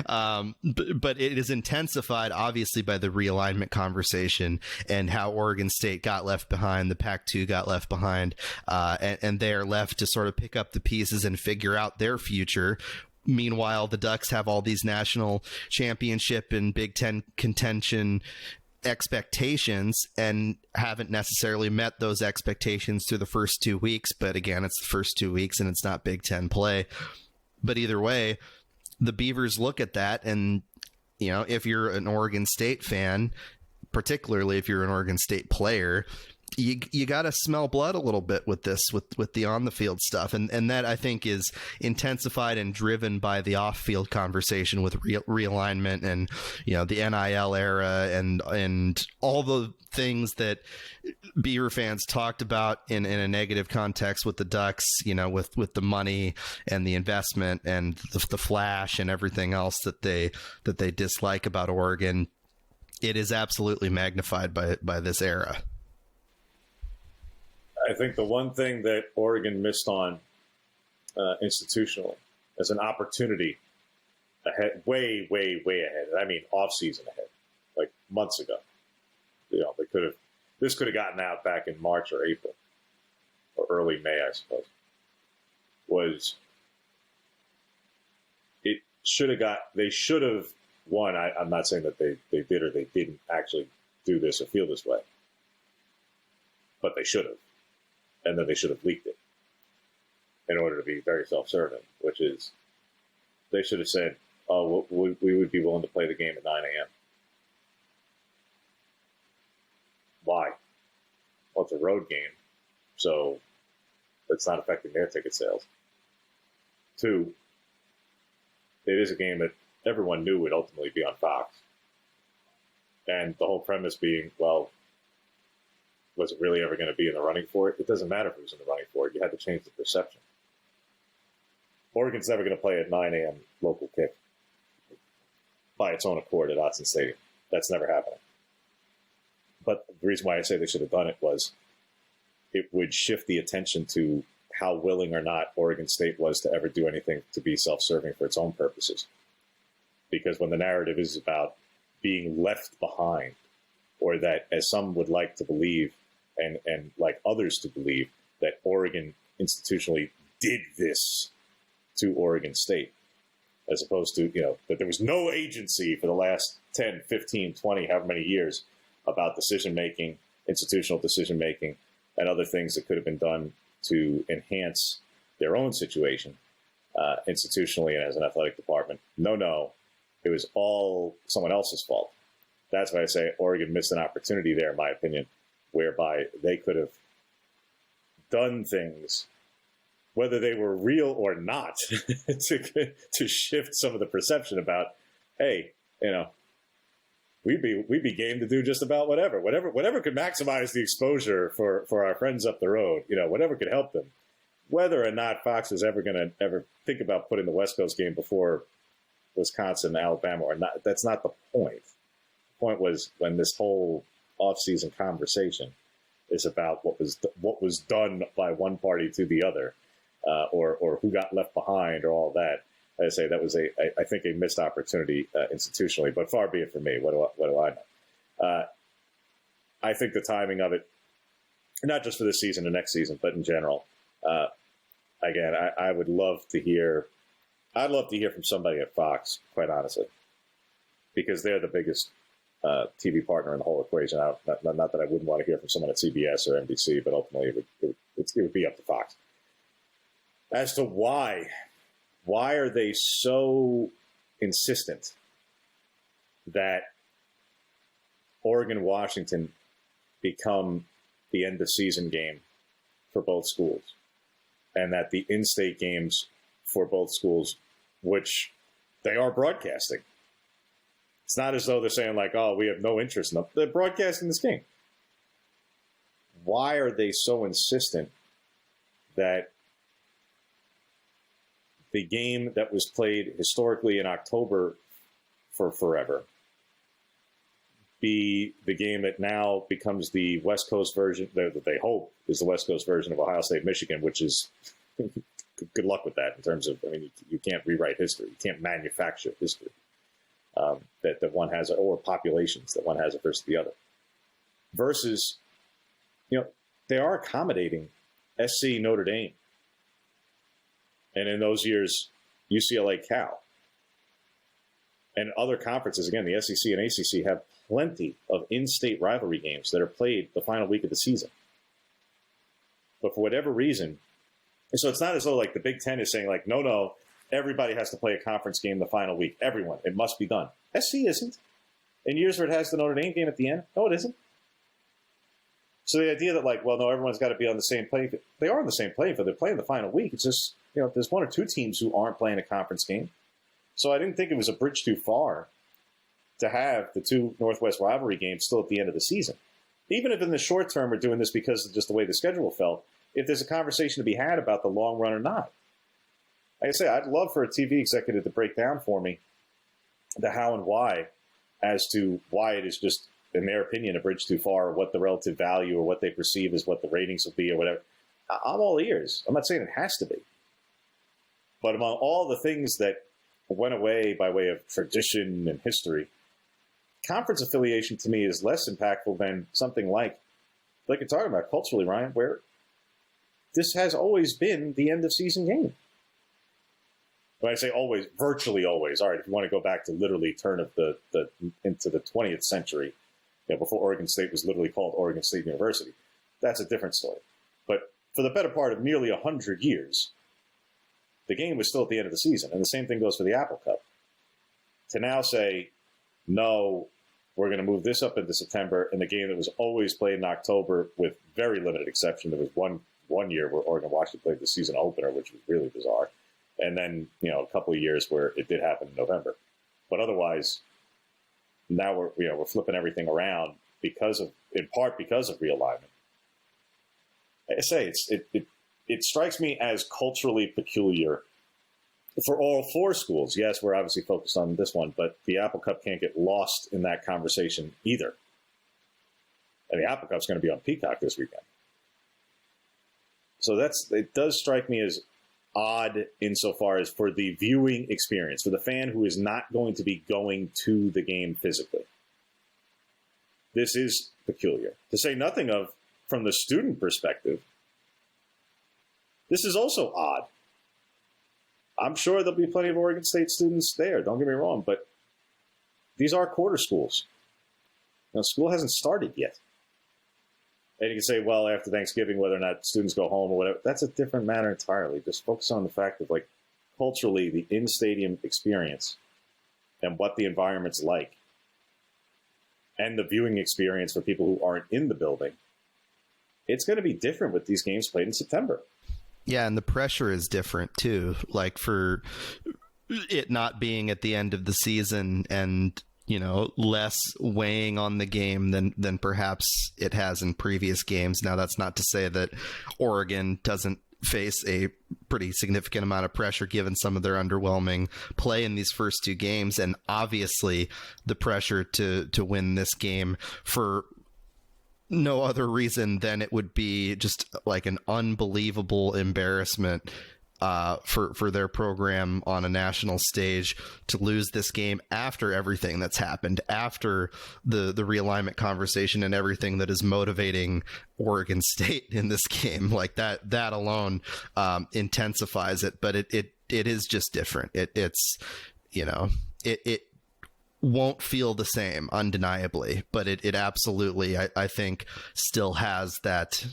But it is intensified, obviously, by the realignment conversation and how Oregon State got left behind, the Pac-2 got left behind, and they are left to sort of pick up the pieces and figure out their future. Meanwhile, the Ducks have all these national championship and Big Ten contention expectations and haven't necessarily met those expectations through the first 2 weeks. But again, it's the first 2 weeks and it's not Big Ten play. But either way, the Beavers look at that, and if you're an Oregon State fan, particularly if you're an Oregon State player, you got to smell blood a little bit with this, with the on the field stuff, and that I think is intensified and driven by the off field conversation with realignment and the NIL era and all the things that Beaver fans talked about in a negative context with the Ducks, with the money and the investment and the flash and everything else that they dislike about Oregon. It is absolutely magnified by this era. I think the one thing that Oregon missed on institutionally as an opportunity ahead, way ahead. I mean, off season ahead, like months ago. This could have gotten out back in March or April or early May, I suppose. They should have won. I'm not saying that they did or they didn't actually do this or feel this way, but they should have. And then they should have leaked it in order to be very self-serving, which is they should have said, oh, we would be willing to play the game at 9 a.m. Why? Well, it's a road game, so it's not affecting their ticket sales. 2, it is a game that everyone knew would ultimately be on Fox. And the whole premise being, well, was it really ever going to be in the running for it? It doesn't matter if it was in the running for it. You had to change the perception. Oregon's never going to play at 9 a.m. local kick by its own accord at Autzen Stadium. That's never happening. But the reason why I say they should have done it was it would shift the attention to how willing or not Oregon State was to ever do anything to be self-serving for its own purposes. Because when the narrative is about being left behind, or that, as some would like to believe, and like others to believe, that Oregon institutionally did this to Oregon State, as opposed to, that there was no agency for the last 10, 15, 20, however many years about decision-making, institutional decision-making, and other things that could have been done to enhance their own situation institutionally and as an athletic department. No, it was all someone else's fault. That's why I say Oregon missed an opportunity there, in my opinion, whereby they could have done things, whether they were real or not, to shift some of the perception about, hey, we'd be game to do just about whatever could maximize the exposure for our friends up the road, whatever could help them. Whether or not Fox was ever going to ever think about putting the West Coast game before Wisconsin, Alabama, or not, that's not the point. The point was when this whole off-season conversation is about what was done by one party to the other, or who got left behind, or all that. I say that was I think a missed opportunity institutionally, but far be it from me. What do I know? I think the timing of it, not just for this season and next season, but in general. Again, I would love to hear. I'd love to hear from somebody at Fox, quite honestly, because they're the biggest TV partner in the whole equation. Not that I wouldn't want to hear from someone at CBS or NBC, but ultimately it would be up to Fox. As to why are they so insistent that Oregon-Washington become the end-of-season game for both schools, and that the in-state games for both schools, which they are broadcasting. It's not as though they're saying like, oh, we have no interest in them. They're broadcasting this game. Why are they so insistent that the game that was played historically in October for forever be the game that now becomes the West Coast version, that they hope is the West Coast version of Ohio State, Michigan, which is good luck with that in terms of, you can't rewrite history. You can't manufacture history that one has, or populations that one has versus the other. Versus, they are accommodating SC, Notre Dame, and in those years, UCLA, Cal. And other conferences, again, the SEC and ACC have plenty of in-state rivalry games that are played the final week of the season. But for whatever reason, and so it's not as though like the Big Ten is saying like, no, everybody has to play a conference game the final week. Everyone, it must be done. SC isn't. In years where it has the Notre Dame game at the end, no, it isn't. So the idea that, like, well, no, everyone's got to be on the same playing field. They are on the same playing field. They're playing the final week. It's just, there's one or two teams who aren't playing a conference game. So I didn't think it was a bridge too far to have the two Northwest rivalry games still at the end of the season. Even if in the short term we're doing this because of just the way the schedule fell, if there's a conversation to be had about the long run or not. Like I say, I'd love for a TV executive to break down for me the how and why as to why it is just, in their opinion, a bridge too far, or what the relative value or what they perceive as what the ratings will be or whatever. I'm all ears. I'm not saying it has to be. But among all the things that went away by way of tradition and history, conference affiliation to me is less impactful than something like you're talking about culturally, Ryan, where this has always been the end of season game. When I say always, virtually always. All right, if you want to go back to literally turn of the into the 20th century, before Oregon State was literally called Oregon State University, that's a different story. But for the better part of nearly 100 years, the game was still at the end of the season. And the same thing goes for the Apple Cup. To now say, no, we're going to move this up into September, and the game that was always played in October, with very limited exception, there was one year where Oregon Washington played the season opener, which was really bizarre. And then, a couple of years where it did happen in November. But otherwise, now we're flipping everything around in part because of realignment. Like I say, it strikes me as culturally peculiar for all four schools. Yes, we're obviously focused on this one, but the Apple Cup can't get lost in that conversation either. And the Apple Cup's going to be on Peacock this weekend. So it does strike me as odd insofar as for the viewing experience, for the fan who is not going to be going to the game physically. This is peculiar. To say nothing of, from the student perspective, this is also odd. I'm sure there'll be plenty of Oregon State students there, don't get me wrong, but these are quarter schools. School hasn't started yet. And you can say, well, after Thanksgiving, whether or not students go home or whatever, that's a different matter entirely. Just focus on the fact of, culturally, the in-stadium experience and what the environment's like, and the viewing experience for people who aren't in the building. It's going to be different with these games played in September. Yeah, and the pressure is different, too. Like, for it not being at the end of the season and less weighing on the game than perhaps it has in previous games. Now, that's not to say that Oregon doesn't face a pretty significant amount of pressure given some of their underwhelming play in these first two games. And obviously the pressure to win this game for no other reason than it would be just like an unbelievable embarrassment for their program on a national stage to lose this game after everything that's happened, after the realignment conversation and everything that is motivating Oregon State in this game. Like that alone intensifies it, but it is just different. It won't feel the same, undeniably, but it absolutely, I think, still has that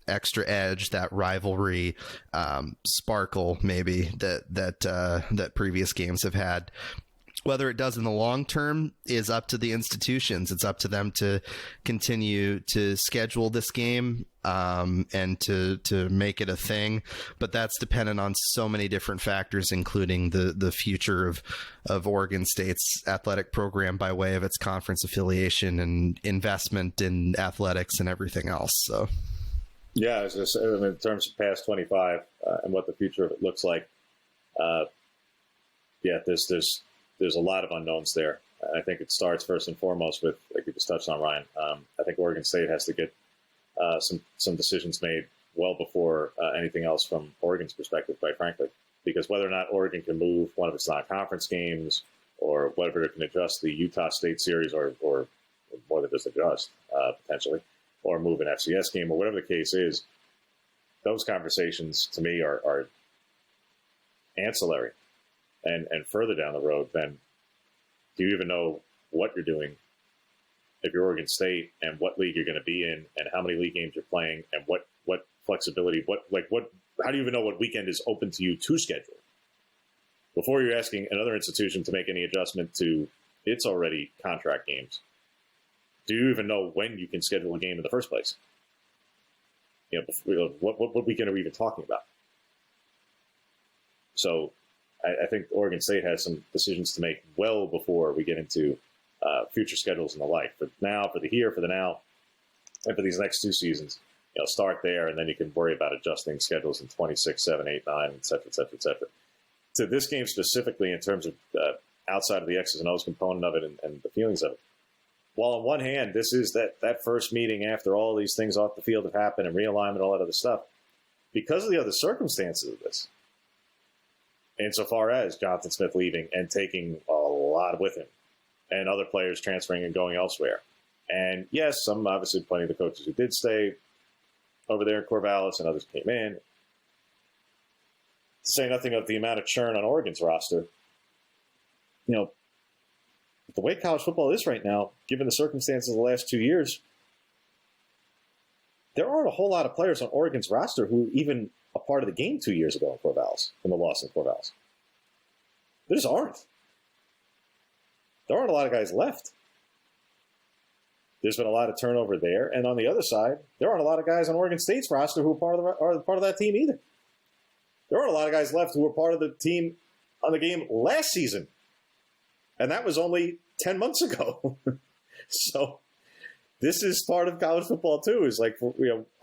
extra edge, that rivalry, sparkle, maybe that previous games have had. Whether it does in the long term is up to the institutions. It's up to them to continue to schedule this game and to make it a thing. But that's dependent on so many different factors, including the future of Oregon State's athletic program by way of its conference affiliation and investment in athletics and everything else. So, yeah, in terms of past 25 and what the future of it looks like, there's a lot of unknowns there. I think it starts first and foremost with, like you just touched on, Ryan. I think Oregon State has to get some decisions made well before anything else from Oregon's perspective, quite frankly, because whether or not Oregon can move one of its non-conference games, or whether it can adjust the Utah State series, or more than just adjust potentially, or move an FCS game, or whatever the case is, those conversations to me are ancillary. And further down the road, then, do you even know what you're doing if you're Oregon State, and what league you're going to be in, and how many league games you're playing, and what flexibility, how do you even know what weekend is open to you to schedule before you're asking another institution to make any adjustment to its already contract games? do you even know when you can schedule a game in the first place? What weekend are we even talking about? So I think Oregon State has some decisions to make well before we get into future schedules and the like. But now, for the here, for the now, and for these next 2 seasons, start there, and then you can worry about adjusting schedules in 26, 7, 8, 9, et cetera, et cetera, et cetera. To this game specifically, in terms of outside of the X's and O's component of it and the feelings of it, while on one hand, this is that first meeting after all these things off the field have happened and realignment, all that other stuff, because of the other circumstances of this, insofar as Jonathan Smith leaving and taking a lot with him, and other players transferring and going elsewhere. And yes, some obviously plenty of the coaches who did stay over there in Corvallis and others came in. To say nothing of the amount of churn on Oregon's roster, the way college football is right now, given the circumstances of the last 2 years, there aren't a whole lot of players on Oregon's roster who were even a part of the game 2 years ago in Corvallis, in the loss in Corvallis. There just aren't. There aren't a lot of guys left. There's been a lot of turnover there. And on the other side, there aren't a lot of guys on Oregon State's roster who are part of that team either. There aren't a lot of guys left who were part of the team on the game last season. And that was only 10 months ago. So this is part of college football too. Is like,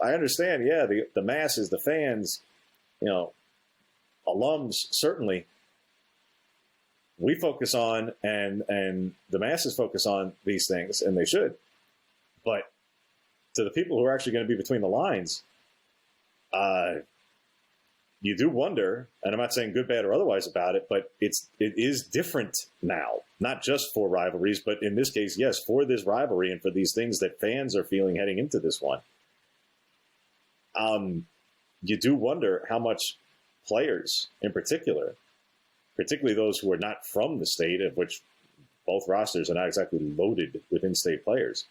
I understand, the masses, the fans, alums, certainly, we focus on and the masses focus on these things, and they should. But to the people who are actually going to be between the lines, you do wonder, and I'm not saying good, bad, or otherwise about it, but it is different now, not just for rivalries, but in this case, yes, for this rivalry and for these things that fans are feeling heading into this one. You do wonder how much players in particular, particularly those who are not from the state, of which both rosters are not exactly loaded with in-state players,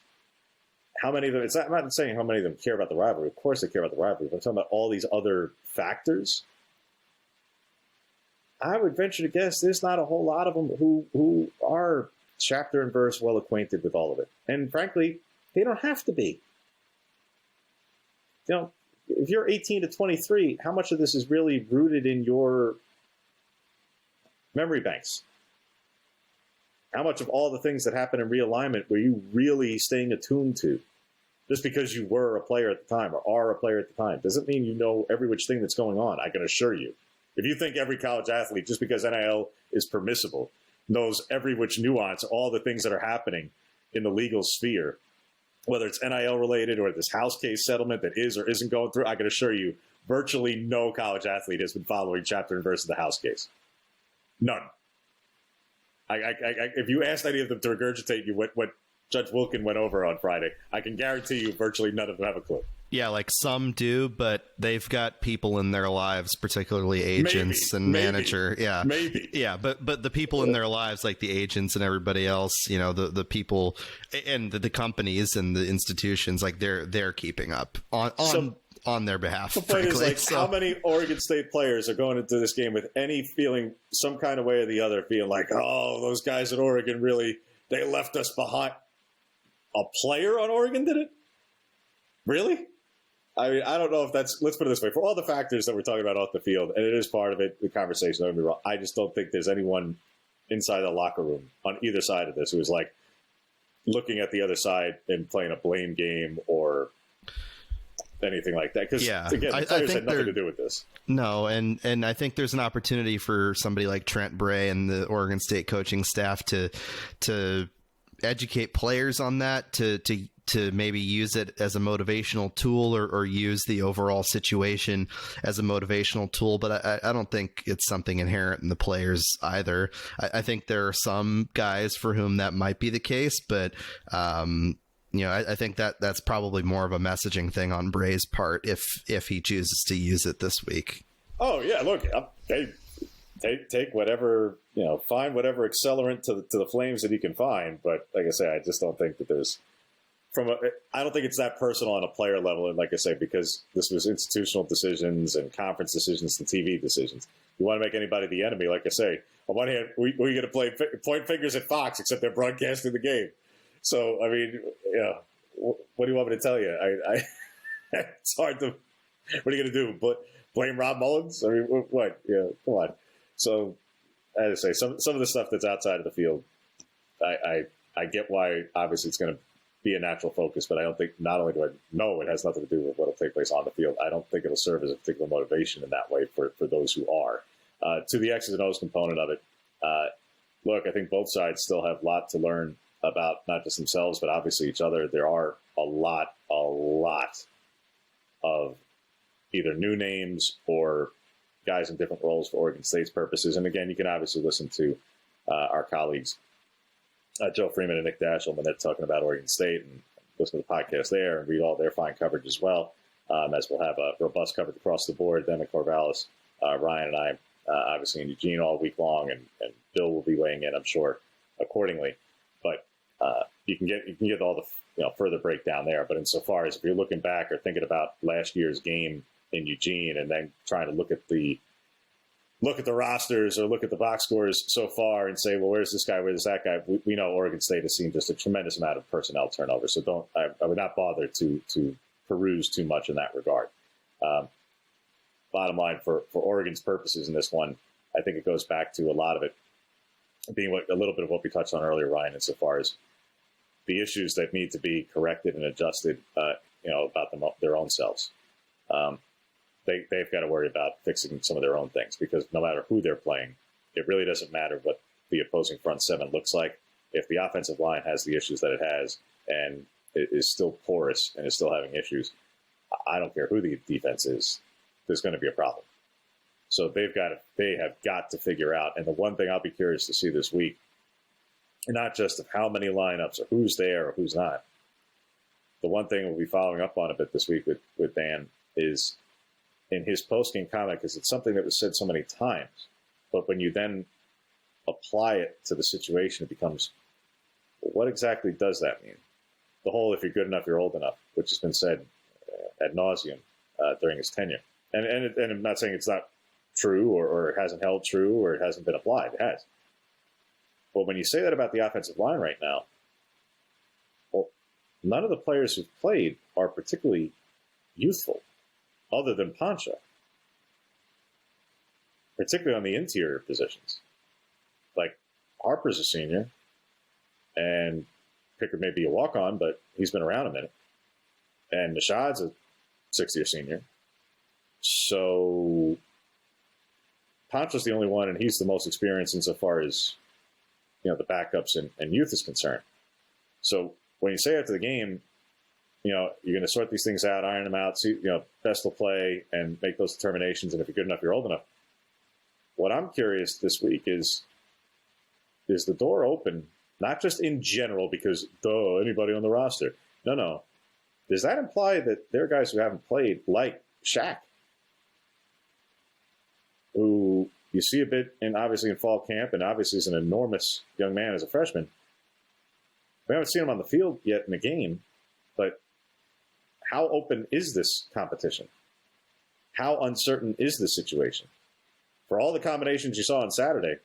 how many of them, I'm not saying how many of them care about the rivalry. Of course they care about the rivalry, but I'm talking about all these other factors. I would venture to guess there's not a whole lot of them who are chapter and verse well acquainted with all of it. And frankly, they don't have to be. If you're 18 to 23, how much of this is really rooted in your memory banks? How much of all the things that happen in realignment were you really staying attuned to? Just because you were a player at the time or are a player at the time doesn't mean you know every which thing that's going on, I can assure you. If you think every college athlete, just because NIL is permissible, knows every which nuance, all the things that are happening in the legal sphere, whether it's NIL related or this house case settlement that is or isn't going through, I can assure you virtually no college athlete has been following chapter and verse of the house case. None. If you asked any of them to regurgitate you what Judge Wilkin went over on Friday, I can guarantee you virtually none of them have a clue. Yeah, like some do, but they've got people in their lives, particularly agents and manager. Yeah, maybe. Yeah, but the people in their lives, like the agents and everybody else, the people and the companies and the institutions, like they're keeping up on their behalf. The point is, how many Oregon State players are going into this game with any feeling, some kind of way or the other, feeling like, oh, those guys at Oregon really, they left us behind. A player on Oregon did it? Really? I mean, I don't know if that's, let's put it this way, for all the factors that we're talking about off the field, and it is part of it, the conversation, don't get me wrong, I just don't think there's anyone inside the locker room on either side of this who is like looking at the other side and playing a blame game or anything like that. Because, again, the players had nothing to do with this. No, and I think there's an opportunity for somebody like Trent Bray and the Oregon State coaching staff to educate players on that, to maybe use it as a motivational tool or use the overall situation as a motivational tool. But I don't think it's something inherent in the players either. I think there are some guys for whom that might be the case, but I think that's probably more of a messaging thing on Bray's part if he chooses to use it this week. Oh yeah, look, take whatever, find whatever accelerant to the flames that you can find. But like I say, I just don't think that there's I don't think it's that personal on a player level. And like I say, because this was institutional decisions and conference decisions and TV decisions. You want to make anybody the enemy, like I say, on one hand, we're going to point fingers at Fox, except they're broadcasting the game. So, I mean, what do you want me to tell you? I it's hard to. What are you going to do? But blame Rob Mullins? I mean, what? Yeah, come on. So, as I say, some of the stuff that's outside of the field, I get why. Obviously, it's going to be a natural focus, but I don't think. Not only do I know it has nothing to do with what will take place on the field, I don't think it'll serve as a particular motivation in that way for those who are. To the X's and O's component of it, look, I think both sides still have a lot to learn about not just themselves, but obviously each other. There are a lot of either new names or guys in different roles for Oregon State's purposes. And again, you can obviously listen to our colleagues, Joe Freeman and Nick Daschel, when they're talking about Oregon State, and listen to the podcast there and read all their fine coverage as well, as we'll have a robust coverage across the board. Then at Corvallis, Ryan and I, obviously in Eugene all week long, and Bill will be weighing in, I'm sure, accordingly. But you can get all the further breakdown there. But insofar as if you're looking back or thinking about last year's game in Eugene and then trying to look at the rosters or look at the box scores so far and say, well, where's this guy? Where's that guy? We know Oregon State has seen just a tremendous amount of personnel turnover. So I would not bother to peruse too much in that regard. Bottom line, for Oregon's purposes in this one, I think it goes back to a lot of it being a little bit of what we touched on earlier, Ryan, insofar as the issues that need to be corrected and adjusted, about their own selves. They've got to worry about fixing some of their own things, because no matter who they're playing, it really doesn't matter what the opposing front seven looks like. If the offensive line has the issues that it has and it is still porous and is still having issues, I don't care who the defense is, there's going to be a problem. So they have got to figure out. And the one thing I'll be curious to see this week, not just of how many lineups or who's there or who's not. The one thing we'll be following up on a bit this week with Dan is in his post-game comment, because it's something that was said so many times, but when you then apply it to the situation, it becomes, what exactly does that mean? The whole, if you're good enough, you're old enough, which has been said ad nauseum during his tenure. And I'm not saying it's not true or it hasn't held true or it hasn't been applied. It has. But when you say that about the offensive line right now, well, none of the players who've played are particularly youthful, other than Poncho, particularly on the interior positions. Like, Harper's a senior, and Pickard may be a walk-on, but he's been around a minute. And Nishad's a sixth-year senior. So Poncho's the only one, and he's the most experienced insofar as, the backups and youth is concerned. So when you say after the game, you're going to sort these things out, iron them out, see, best will play, and make those determinations. And if you're good enough, you're old enough. What I'm curious this week is the door open, not just in general because, anybody on the roster. No. Does that imply that there are guys who haven't played, like Shaq, who you see a bit obviously in fall camp, and obviously is an enormous young man as a freshman. We haven't seen him on the field yet in the game, but how open is this competition? How uncertain is this situation? For all the combinations you saw on Saturday,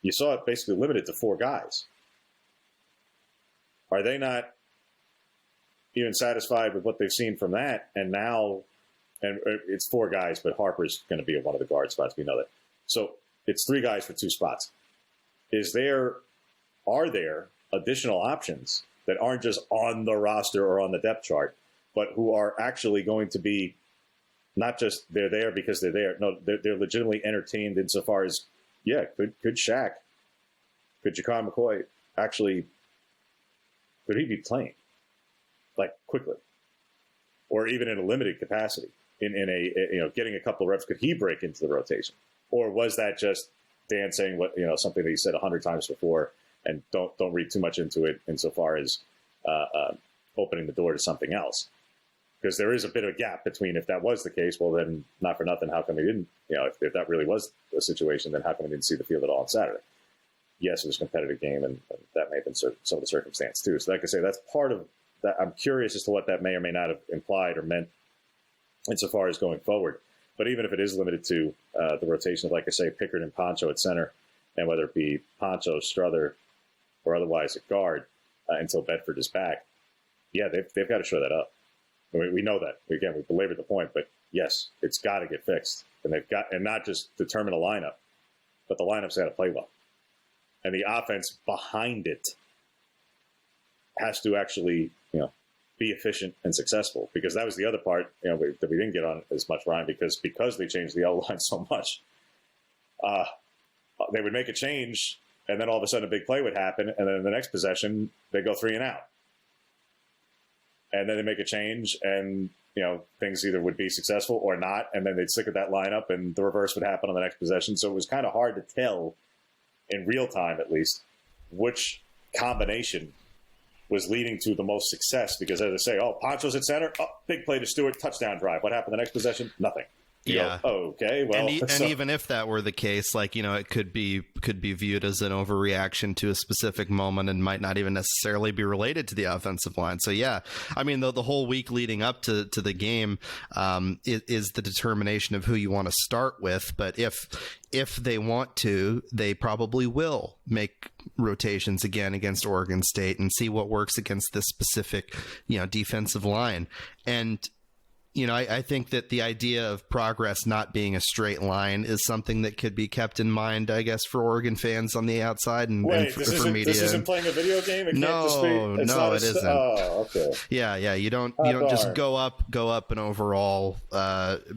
you saw it basically limited to 4 guys. Are they not even satisfied with what they've seen from that? And now, and it's 4 guys, but Harper's going to be at one of the guard spots. We know that. So it's 3 guys for 2 spots. Are there additional options that aren't just on the roster or on the depth chart, but who are actually going to be not just they're there because they're there. No, they're legitimately entertained insofar as, could Shaq, could Ja'Kai McCoy actually, could he be playing like quickly, or even in a limited capacity in a getting a couple of reps? Could he break into the rotation, or was that just Dan saying what something that he said 100 times before? And don't read too much into it insofar as opening the door to something else. Because there is a bit of a gap between, if that was the case, well, then not for nothing, how come he didn't, if that really was the situation, then how come he didn't see the field at all on Saturday? Yes, it was a competitive game, and that may have been some of the circumstance too. So like I say, that's part of that. I'm curious as to what that may or may not have implied or meant insofar as going forward. But even if it is limited to the rotation of, like I say, Pickard and Poncho at center, and whether it be Poncho, Strother, or otherwise at guard until Bedford is back. Yeah, they've got to show that up. We know that. Again, we belabored the point, but yes, it's got to get fixed. And and not just determine a lineup, but the lineup's got to play well. And the offense behind it has to actually, be efficient and successful, because that was the other part, that we didn't get on as much, Ryan, because they changed the L line so much. They would make a change, and then all of a sudden a big play would happen, and then in the next possession they go 3 and out, and then they make a change, and things either would be successful or not, and then they'd stick with that lineup, and the reverse would happen on the next possession. So it was kind of hard to tell, in real time at least, which combination was leading to the most success, because as I say, Poncho's at center, big play to Stewart, touchdown drive. What happened the next possession? Nothing. Okay, well, and even if that were the case, it could be viewed as an overreaction to a specific moment and might not even necessarily be related to the offensive line. So yeah, I mean, the whole week leading up to the game is the determination of who you want to start with. But if they want to, they probably will make rotations again against Oregon State and see what works against this specific defensive line. And I think that the idea of progress not being a straight line is something that could be kept in mind, I guess, for Oregon fans on the outside and for media. This isn't playing a video game? It isn't. Oh, okay. Yeah. You don't just go up an overall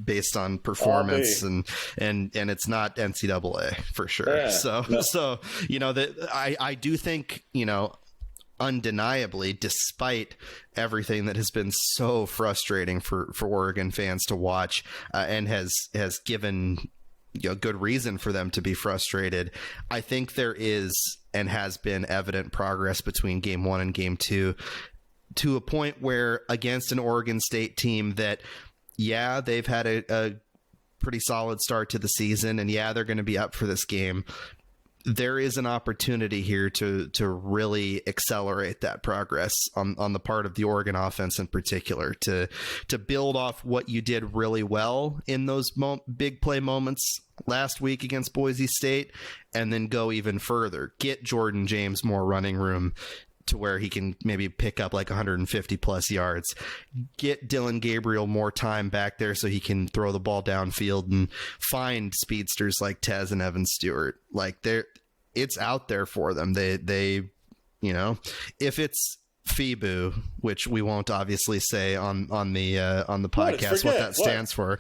based on performance, and it's not NCAA for sure. Yeah, so I do think undeniably, despite everything that has been so frustrating for Oregon fans to watch, and has given good reason for them to be frustrated, I think there is and has been evident progress between game 1 and game 2, to a point where against an Oregon State team that, they've had a pretty solid start to the season, and they're going to be up for this game. There is an opportunity here to really accelerate that progress on the part of the Oregon offense in particular, to build off what you did really well in those big play moments last week against Boise State, and then go even further. Get Jordan James more running room to where he can maybe pick up 150 plus yards. Get Dylan Gabriel more time back there so he can throw the ball downfield, and find speedsters like Tez and Evan Stewart. It's out there for them. They if it's FIBU, which we won't obviously say on the podcast what that stands for.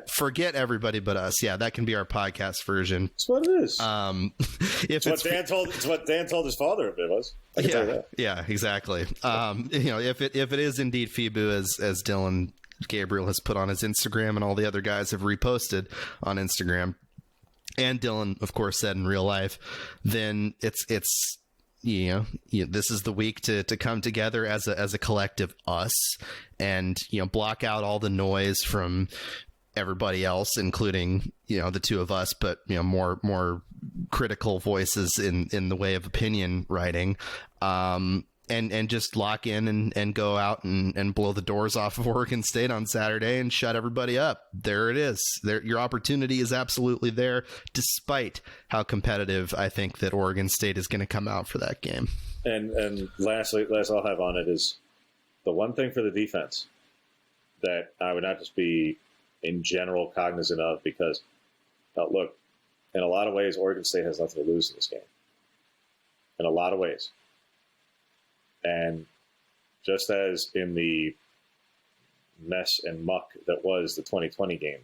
Forget everybody but us. Yeah, that can be our podcast version. That's what it is. It's what Dan told his father if it was. Yeah, exactly. If it is indeed FIBU, as Dylan Gabriel has put on his Instagram and all the other guys have reposted on Instagram, and Dylan, of course, said in real life, then it's this is the week to come together as a collective us, and block out all the noise from everybody else, including the two of us, but more critical voices in the way of opinion writing, and just lock in and go out and blow the doors off of Oregon State on Saturday and shut everybody up. There it is. Your opportunity is absolutely there, despite how competitive I think that Oregon State is going to come out for that game. And last I'll have on it is the one thing for the defense that I would not just be in general cognizant of, because look, in a lot of ways, Oregon State has nothing to lose in this game. In a lot of ways. And just as in the mess and muck that was the 2020 game,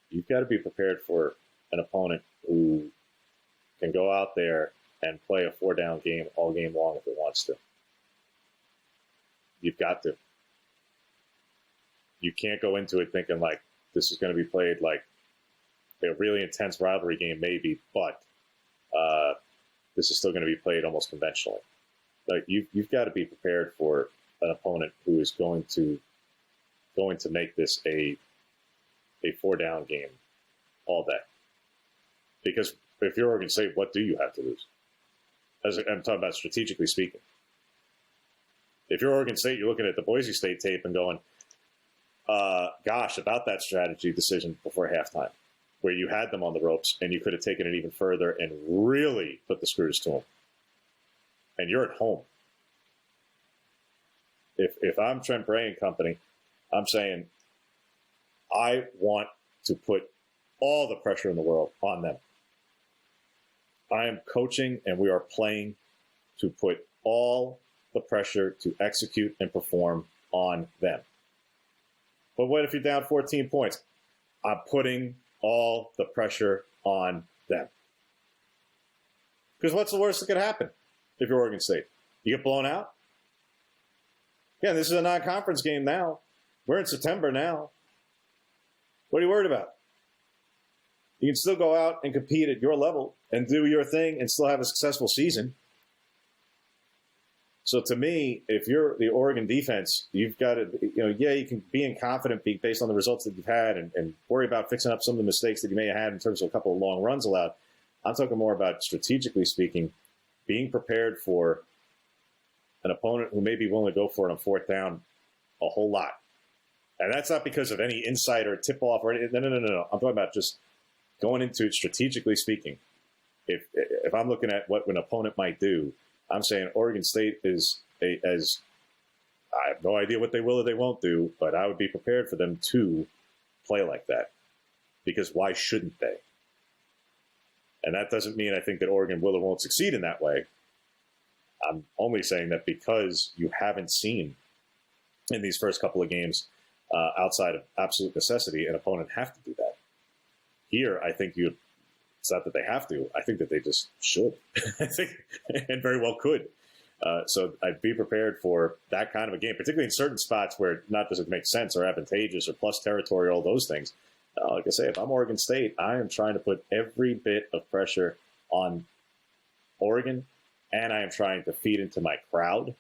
you've got to be prepared for an opponent who can go out there and play a 4-down game all game long if it wants to. You've got to. You can't go into it thinking this is going to be played like a really intense rivalry game, maybe, but this is still going to be played almost conventionally. You've got to be prepared for an opponent who is going to make this a 4-down game all day. Because if you're Oregon State, what do you have to lose? As I'm talking about strategically speaking. If you're Oregon State, you're looking at the Boise State tape and going, gosh, about that strategy decision before halftime. where you had them on the ropes and you could have taken it even further and really put the screws to them. And you're at home. If I'm Trent Bray and company, I'm saying I want to put all the pressure in the world on them. I am coaching and we are playing to put all the pressure to execute and perform on them. But what if you're down 14 points? I'm putting all the pressure on them. Because what's the worst that could happen if you're Oregon State? You get blown out? Yeah, this is a non-conference game now. We're in September now. What are you worried about? You can still go out and compete at your level and do your thing and still have a successful season. So to me, if you're the Oregon defense, you've got to, you can be confident based on the results that you've had and worry about fixing up some of the mistakes that you may have had in terms of a couple of long runs allowed. I'm talking more about, strategically speaking, being prepared for an opponent who may be willing to go for it on fourth down a whole lot. And that's not because of any insight or tip-off or anything. No. I'm talking about just going into it strategically speaking. If I'm looking at what an opponent might do, I'm saying Oregon State is I have no idea what they will or they won't do, but I would be prepared for them to play like that. Because why shouldn't they? And that doesn't mean I think that Oregon will or won't succeed in that way. I'm only saying that because you haven't seen in these first couple of games, outside of absolute necessity, an opponent have to do that. Here, I think it's not that they have to. I think that they just should. I think, and very well could. So I'd be prepared for that kind of a game, particularly in certain spots where not does it make sense or advantageous or plus territory, all those things. Like I say, if I'm Oregon State, I am trying to put every bit of pressure on Oregon, and I am trying to feed into my crowd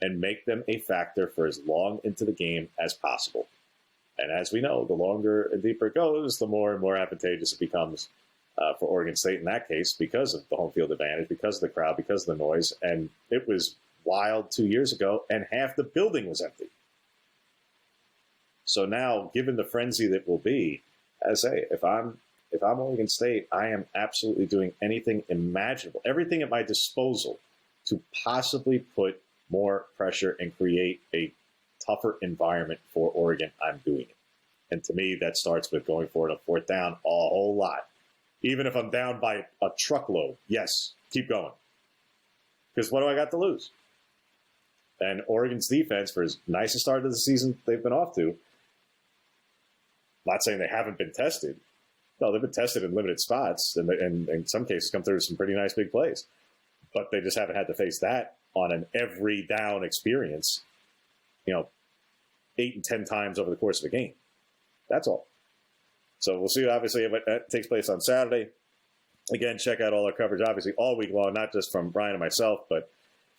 and make them a factor for as long into the game as possible. And as we know, the longer and deeper it goes, the more and more advantageous it becomes for Oregon State in that case because of the home field advantage, because of the crowd, because of the noise. And it was wild 2 years ago, and half the building was empty. So now, given the frenzy that will be, as I say, if I'm Oregon State, I am absolutely doing anything imaginable, everything at my disposal to possibly put more pressure and create a tougher environment for Oregon. I'm doing it. And to me, that starts with going for it on fourth down a whole lot. Even if I'm down by a truckload, yes, keep going. Because what do I got to lose? And Oregon's defense, for as nice a start of the season they've been off to, not saying they haven't been tested. No, they've been tested in limited spots, and in some cases come through some pretty nice big plays. But they just haven't had to face that on an every down experience, 8 and 10 times over the course of a game. That's all. So we'll see, obviously, if that takes place on Saturday. Again, check out all our coverage, obviously, all week long, not just from Brian and myself, but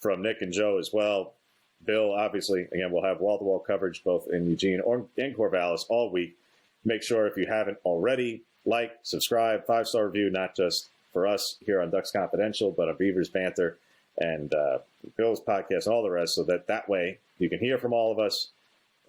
from Nick and Joe as well. Bill, obviously, again, we'll have wall-to-wall coverage both in Eugene and Corvallis all week. Make sure, if you haven't already, like, subscribe, 5-star review, not just for us here on Ducks Confidential, but on Beavers Banter and Bill's podcast and all the rest, so that way you can hear from all of us,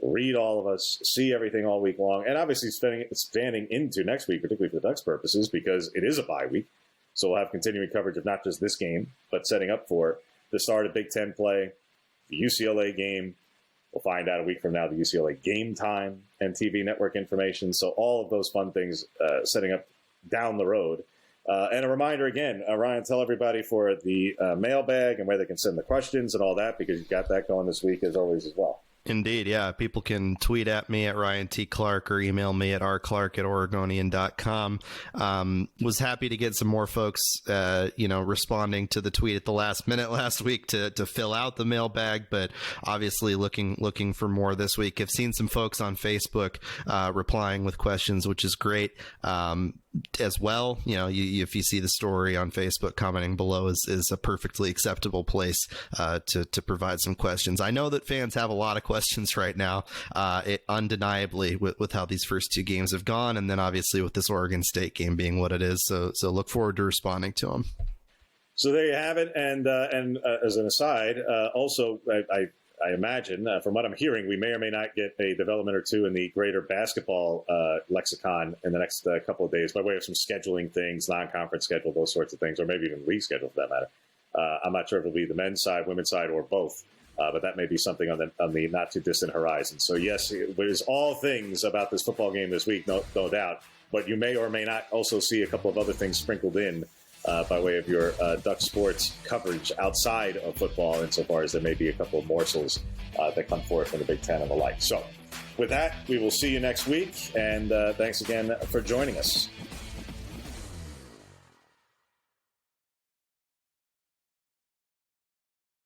read all of us, see everything all week long, and obviously expanding into next week, particularly for the Ducks purposes, because it is a bye week. So we'll have continuing coverage of not just this game, but setting up for the start of Big Ten play, the UCLA game. We'll find out a week from now the UCLA game time and TV network information. So all of those fun things setting up down the road. And a reminder again, Ryan, tell everybody for the mailbag and where they can send the questions and all that, because you've got that going this week as always as well. Indeed, yeah. People can tweet at me at Ryan T. Clark or email me at rclark@oregonian.com. Was happy to get some more folks, responding to the tweet at the last minute last week to fill out the mailbag, but obviously looking for more this week. I've seen some folks on Facebook replying with questions, which is great. As well, if you see the story on Facebook, commenting below is a perfectly acceptable place to provide some questions. I know that fans have a lot of questions right now, undeniably, with how these first two games have gone, and then obviously with this Oregon State game being what it is. So look forward to responding to them. So there you have it. And as an aside, also I imagine, from what I'm hearing, we may or may not get a development or two in the greater basketball lexicon in the next couple of days by way of some scheduling things, non-conference schedule, those sorts of things, or maybe even league schedule for that matter. I'm not sure if it'll be the men's side, women's side, or both, but that may be something on the not too distant horizon. So yes, there's all things about this football game this week, no doubt. But you may or may not also see a couple of other things sprinkled in by way of your Duck sports coverage outside of football, insofar as there may be a couple of morsels that come forth from the Big Ten and the like. So with that, we will see you next week, and thanks again for joining us.